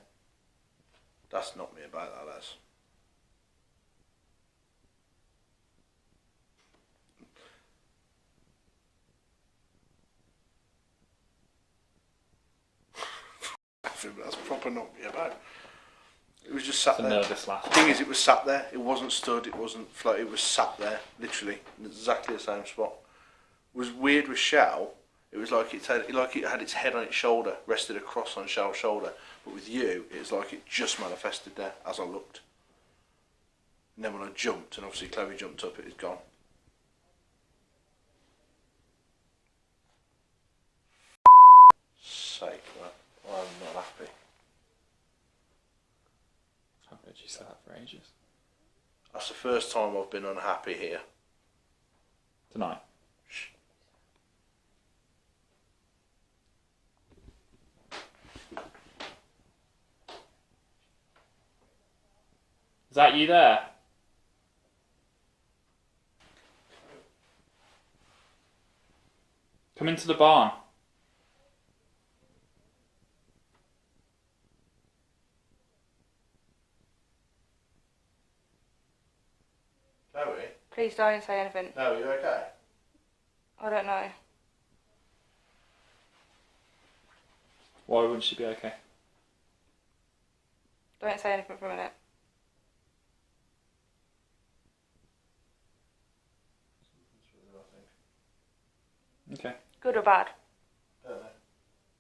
That's knocked me about, that has. That's proper knocked me about. It was just sat It's a there. nervous laugh. The thing is, it was sat there. It wasn't stood. It wasn't float. It was sat there, literally, in exactly the same spot. It was weird with Shell. It was like it had its head on its shoulder, rested across on Shell's shoulder. But with you, it's like it just manifested there as I looked. And then when I jumped, and obviously Chloe jumped up, it was gone. Sake, man. I'm not happy. I haven't heard you say that for ages. That's the first time I've been unhappy here. Tonight. Is that you there? Come into the barn. Chloe? Please don't say anything. No, are you okay? I don't know. Why wouldn't she be okay? Don't say anything for a minute. Okay. Good or bad? Don't know.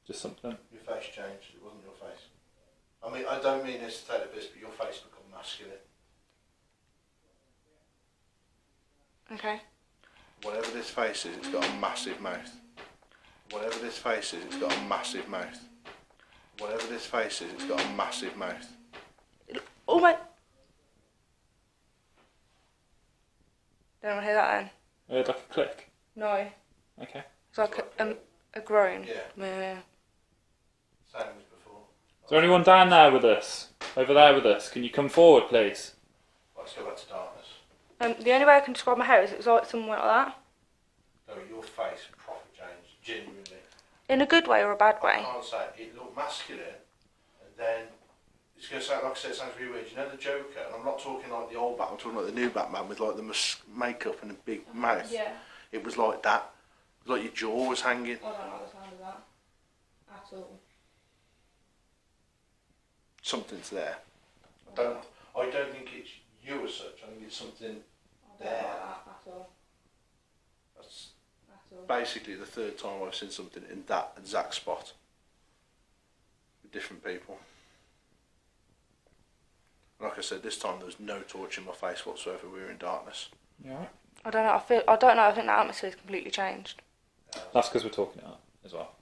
Just something. Your face changed. It wasn't your face. I mean, I don't mean this to take the piss, but your face become masculine. Okay. Whatever this face is, it's got a massive mouth. Whatever this face is, it's got a massive mouth. Whatever this face is, it's got a massive mouth. Oh my... Don't want to hear that then. I heard like a click. No. Okay. It's like a groan. Yeah. Yeah. Same as before. Is there anyone down there with us? Over there with us? Can you come forward, please? Let's go back to darkness. The only way I can describe my hair is it was like something like that. No, your face proper changed, genuinely. In a good way or a bad I way? can't say it looked masculine, and then it's going to sound like I said, it sounds really weird. You know the Joker, and I'm not talking like the old Batman, I'm talking like the new Batman with like the makeup and a big mouth. Yeah. It was like that. It was like your jaw was hanging. I don't like the sound of that at all. Something's there. I don't think it's you as such. I think it's something I there. don't like that at all. That's At all. basically the third time I've seen something in that exact spot with different people. Like I said, this time there was no torch in my face whatsoever. We were in darkness. You alright? I don't know. I don't know. I think the atmosphere's completely changed. That's because we're talking it up as well.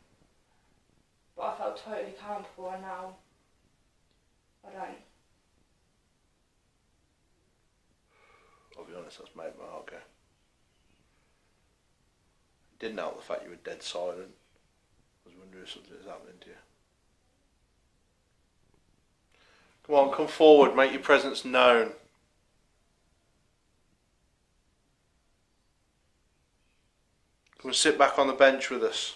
But I felt totally calm before, and now I don't. I'll be honest, that's made my heart go. It didn't help the fact you were dead silent. I was wondering if something was happening to you. Come on, come forward, make your presence known. Come and sit back on the bench with us.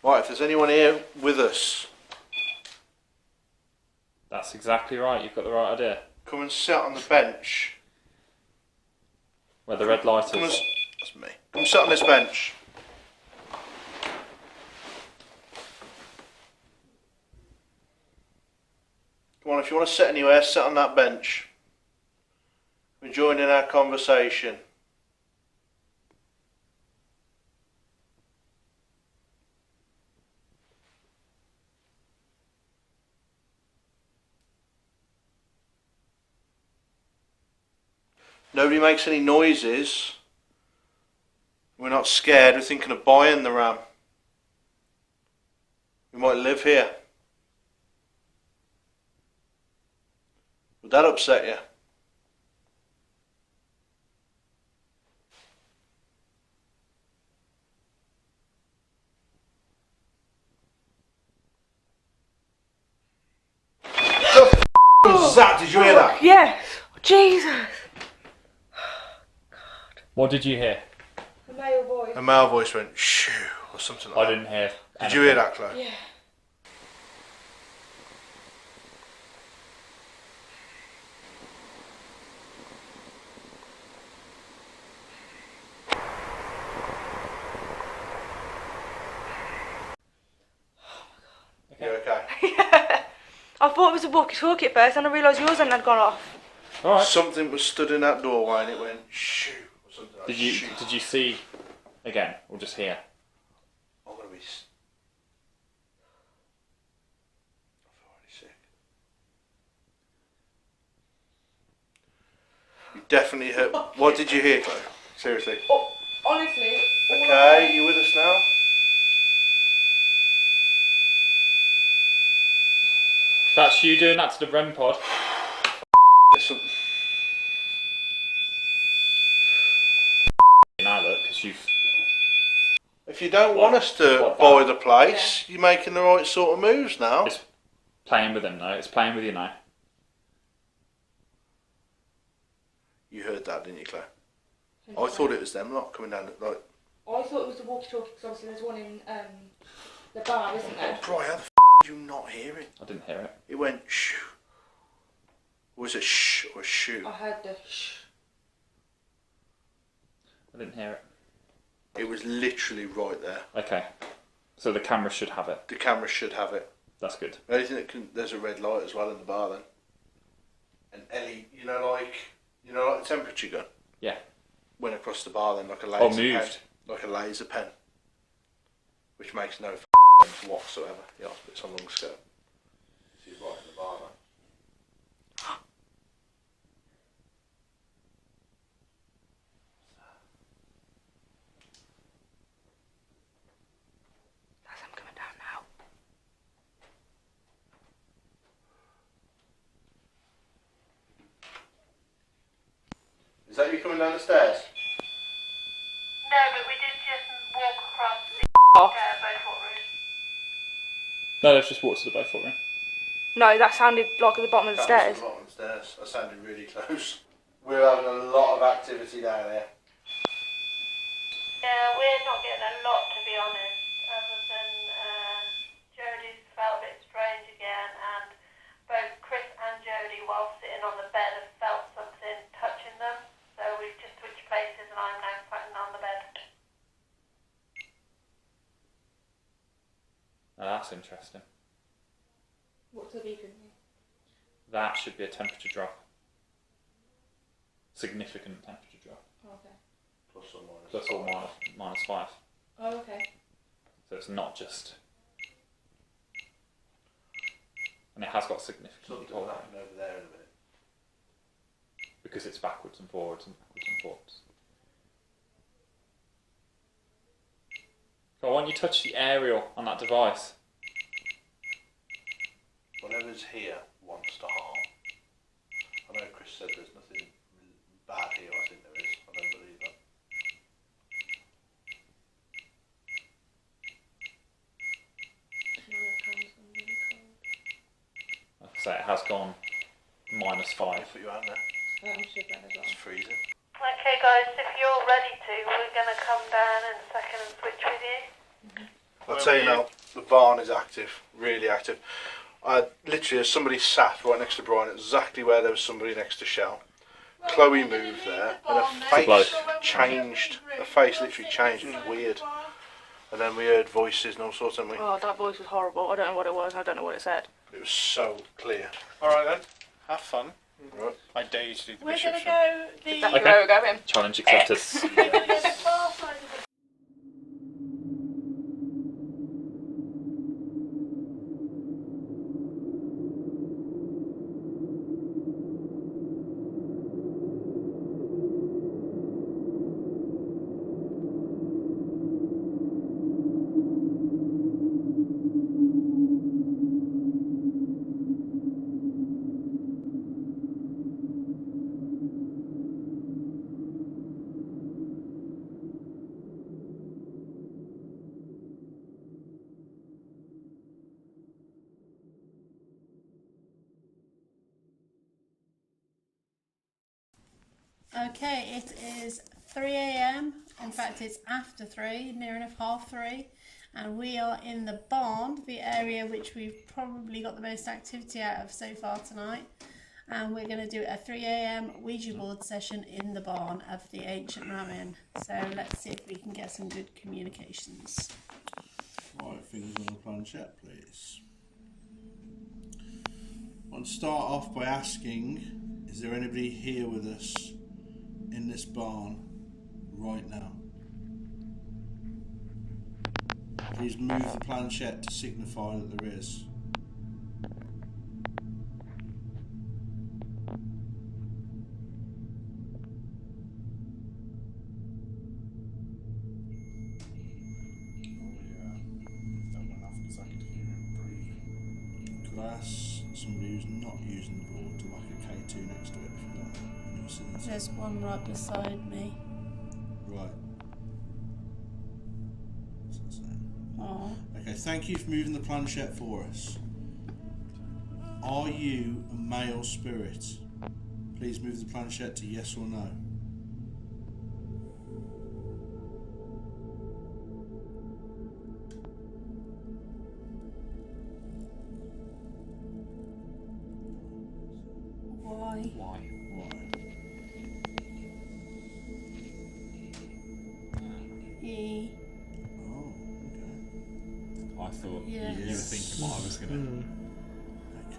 Right, if there's anyone here with us, That's exactly right. You've got the right idea. come and sit on the bench. Where the red light Come and, is. that's me. Come sit on this bench. Come on, if you want to sit anywhere, sit on that bench. We're joining our conversation. Nobody makes any noises. We're not scared. We're thinking of buying the ram. We might live here. Would that upset you? What the f*** was that? Did you hear that? Yes. Jesus. What did you hear? The male voice. A male voice went shoo or something like I that. didn't hear. Did you hear that, Chloe? Yeah. You okay? Yeah. I thought it was a walkie-talkie at first, and I realised yours had gone off. All right. Something was stood in that doorway and it went shoo or something like that. Did you see again or just hear? I'm gonna be. I feel really sick. You definitely heard. What did you hear, Chloe? Seriously. Oh, honestly. Okay, you with us now? If that's you doing that to the REM pod. There's some. Now look, because you've. If you don't What? want us to What, buy that? the place, you're making the right sort of moves now. It's playing with him now. It's playing with you now. You heard that, didn't you, Claire? I thought it was them lot coming down. Like, I thought it was the walkie-talkie because obviously there's one in the bar, isn't there? bro, how the did you not hear it? I didn't hear it. It went shoo. Was it shh or shoo? I heard the shh. I didn't hear it. It was literally right there. Okay. So the camera should have it. The camera should have it. That's good. Anything that can. There's a red light as well in the bar then. And Ellie, you know, like the temperature gun. Yeah. Went across the bar then like a laser Oh, pen. moved. Like a laser pen. Which makes no sense whatsoever. Yeah, but it's on long skirt. She's right in the bar now. That's him coming down now. Is that you coming down the stairs? No, but we did just walk across the Oh. Beaufort room. No, let's just walk to the Beaufort room. No, that sounded like at the bottom of the That was stairs. the bottom of the stairs. That sounded really close. We're having a lot of activity down there. Yeah, we're not getting a lot, to be honest, other than Jodie's felt a bit strange again, and both Chris and Jodie, while sitting on the bed, have felt something touching them. So we've just switched places, and I'm now sitting on the bed. Now that's interesting. What's the beacon? That should be a temperature drop. Significant temperature drop. Okay. Plus or minus. Plus or minus 5. Oh, okay. So it's not just. And it has got significant Something toll will happen over there in a minute. because it's backwards and forwards and backwards and forwards. So why don't you touch the aerial on that device? Whatever's here wants to harm. I know Chris said there's nothing bad here. I think there is. I don't believe that. Like I say, it has gone -5. Put your hand there. It's freezing. Okay, guys, if you're ready to, we're going to come down in a second and switch with you. I'll tell you now, the barn is active, really active. Literally, as somebody sat right next to Brian, exactly where there was somebody next to Shell. Chloe moved there, and her face changed. Her face literally changed. It was weird. And then we heard voices and all sorts, didn't we? Oh, that voice was horrible. I don't know what it was. I don't know what it said. It was so clear. Alright then, have fun. Right. I dare you to do the We're bishop going to shot. go the... That's Okay. where we're going. Challenge accepted. We're going to go the far side of the... Okay, it is 3 a.m. In fact, it's after 3, near enough 3:30, And we are in the barn, the area which we've probably got the most activity out of so far tonight. And we're going to do a 3 a.m. Ouija board session in the barn of the ancient Ramin. So let's see if we can get some good communications. Right, fingers on the planchette, please. I want to start off by asking, is there anybody here with us in this barn right now? Please move the planchette to signify that there is. Could I ask somebody who's not using the board to whack a K2 next to it if you want in the vicinity? There's one right beside me. Right. What's that saying? Oh. Okay, thank you for moving the planchette for us. Are you a male spirit? Please move the planchette to yes or no. Why? Why? E. Oh, okay. I thought Yes. you were thinking what I was going to.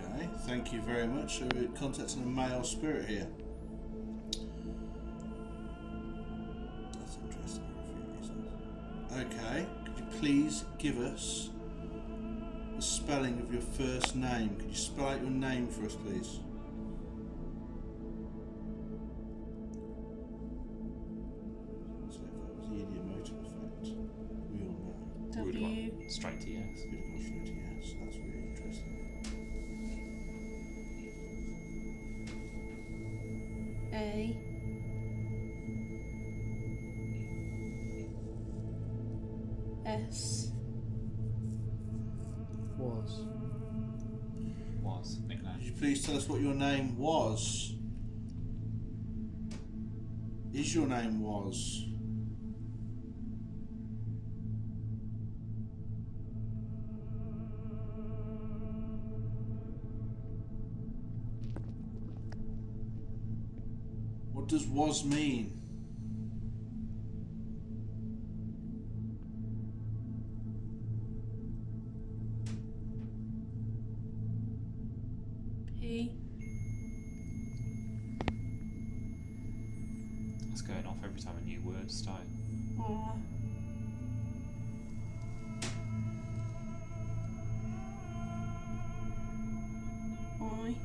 Okay, thank you very much. So we're contacting a male spirit here. That's interesting for a few reasons. Okay, could you please give us the spelling of your first name? Could you spell out your name for us, please? So if that was the idiomotive effect, we all know. Would W. want straight to yes. We'd have gone straight to yes. That's really interesting. A. S. Was. Was Could nickname. you please tell us what your name was? Is your name was? What does was mean? P. That's going off every time a new word started. R. I.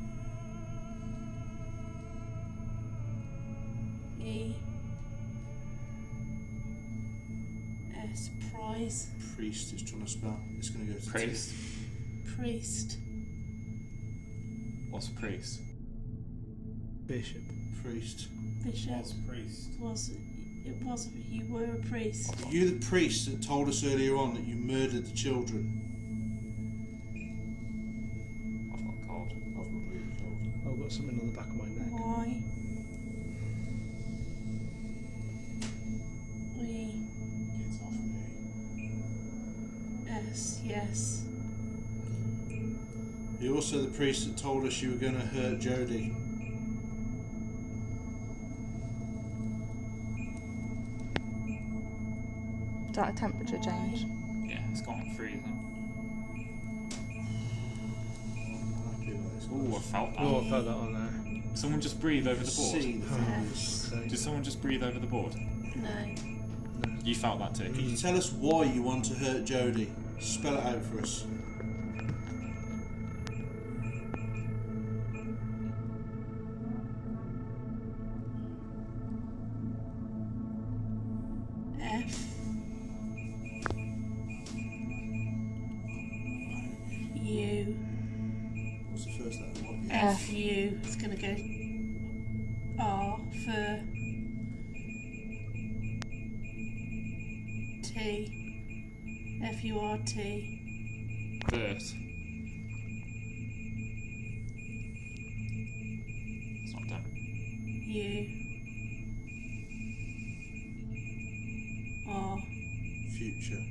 E. S. Prize. Priest is trying to spell. It's going to go to Priest. Priest. What's priest? Bishop. Priest. Bishop. priest. It was. You were a priest. Are you the priest that told us earlier on that you murdered the children? I've got a cold. I've not really told. I've got something on the back of my neck. Y. E. Get off me. S. Yes. You're also the priest that told us you were going to hurt Jodie. Is that a temperature change? Yeah, it's gone freezing. Oh, I felt that. Oh, I felt that on there. Someone just breathe over the See board. the fingers. Okay. Did someone just breathe over the board? No. You felt that too. Can you tell us why you want to hurt Jodie? Spell it out for us. F. U. What's the first letter? What? F. U. It's going to go R for T. F U R T. Vert. It's not done. U. R. Future.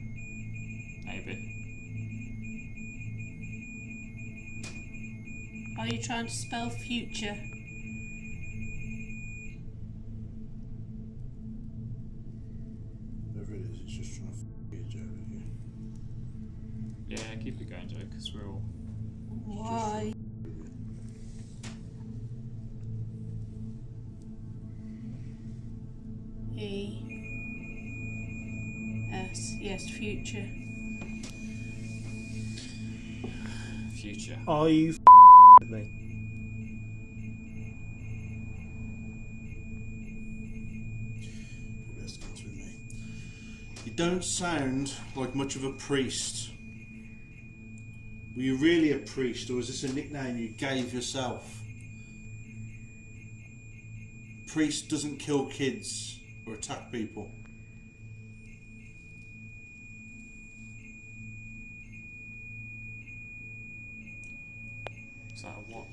A Are you trying to spell future? Whatever it is, it's just trying to f*** you, Joe. Yeah, keep it going, Joe, because we're all. Why? E-S, yes, future. Future. Are you with me? Best comes with me. You don't sound like much of a priest. Were you really a priest, or was this a nickname you gave yourself? Priest doesn't kill kids or attack people. Is that a what?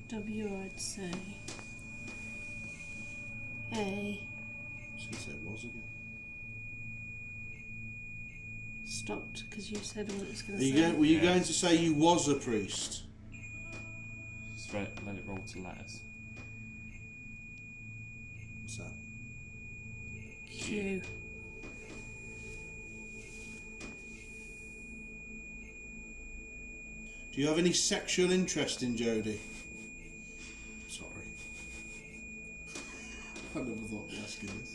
W, I'd say. A. Since it was again. Stopped because you said what it was going Are to you say. going, were you going to say you was a priest? Just let it roll to letters. What's that? Q. Do you have any sexual interest in Jodie? Sorry. I never thought of asking this.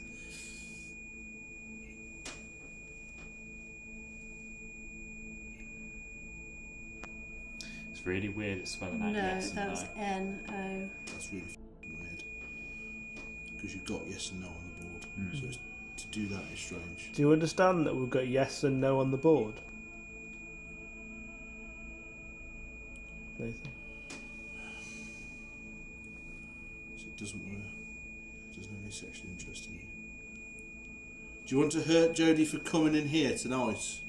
It's really weird it's spelling out No, yes that and was no. N-O. That's really weird. Because you've got yes and no on the board. Mm. So to do that is strange. Do you understand that we've got yes and no on the board? Nathan? So it doesn't have any sexual interest in you. Do you want to hurt Jodie for coming in here tonight?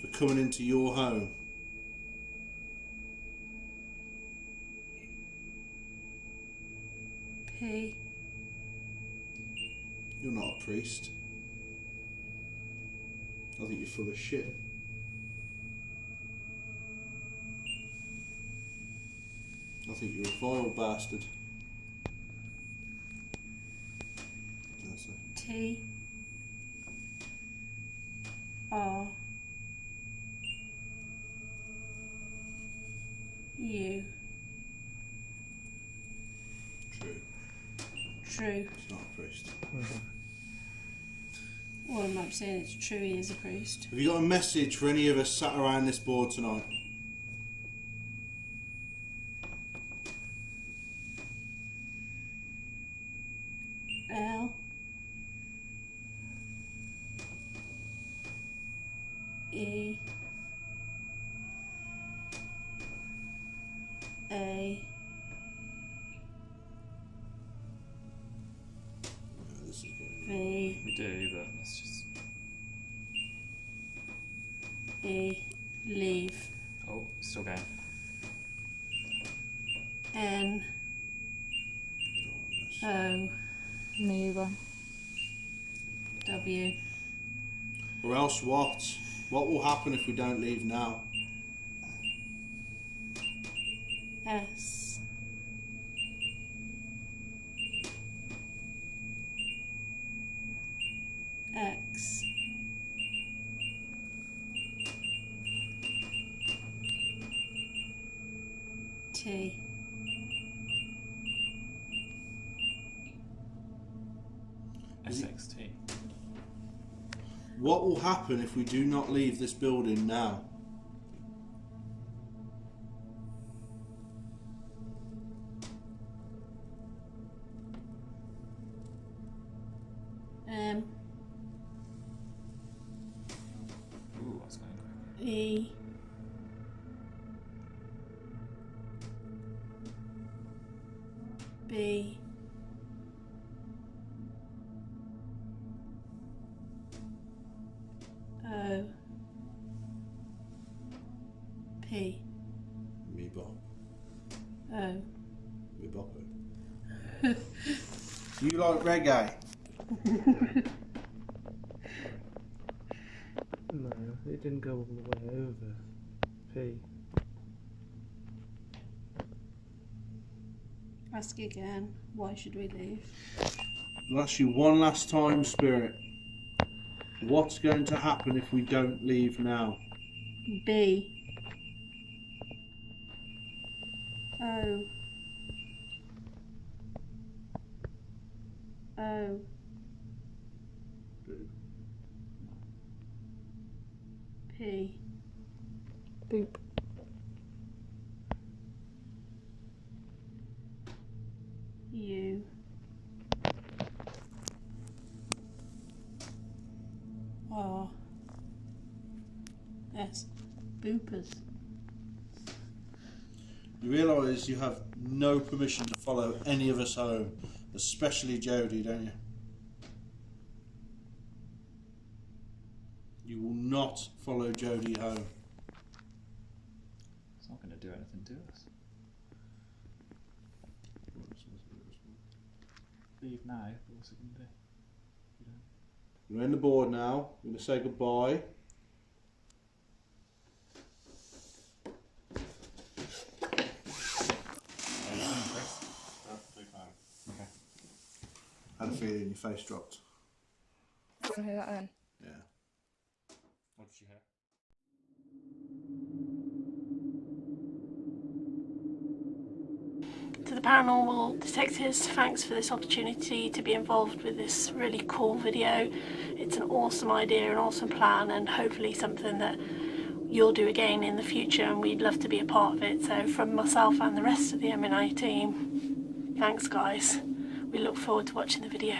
For coming into your home? P. You're not a priest. I think you're full of shit. I think you're a vile bastard. That's it. T. R. U. True. True. It's not a priest. Well, I'm not saying it's true he is a priest. Have you got a message for any of us sat around this board tonight? L. E. A. No, this is going V. We do, but that's just. E. Leave. Oh, still going. N. O. Me either. W. Or else what? What will happen if we don't leave now? S. X. T. SXT. What will happen if we do not leave this building now? M. Ooh, that's going quick. E. B. O. P. Me bop. O. Me bop. You like reggae? No, it didn't go all the way over. P. Ask again. Why should we leave? I'll ask you one last time, Spirit. What's going to happen if we don't leave now? B. O. O. P. Boop. U. R. S. Boopers. You realise you have no permission to follow any of us home, especially Jodie, don't you? You will not follow Jodie home. It's not going to do anything to us. Leave now, but what's it going to do? We're in the board now. We're going to say goodbye. Okay. I had a feeling your face dropped. Do you want to hear that then? Yeah. What did you hear? To the paranormal detectives, thanks for this opportunity to be involved with this really cool video. It's an awesome idea, an awesome plan, and hopefully something that you'll do again in the future, and we'd love to be a part of it. So from myself and the rest of the M&I team, thanks guys. We look forward to watching the video.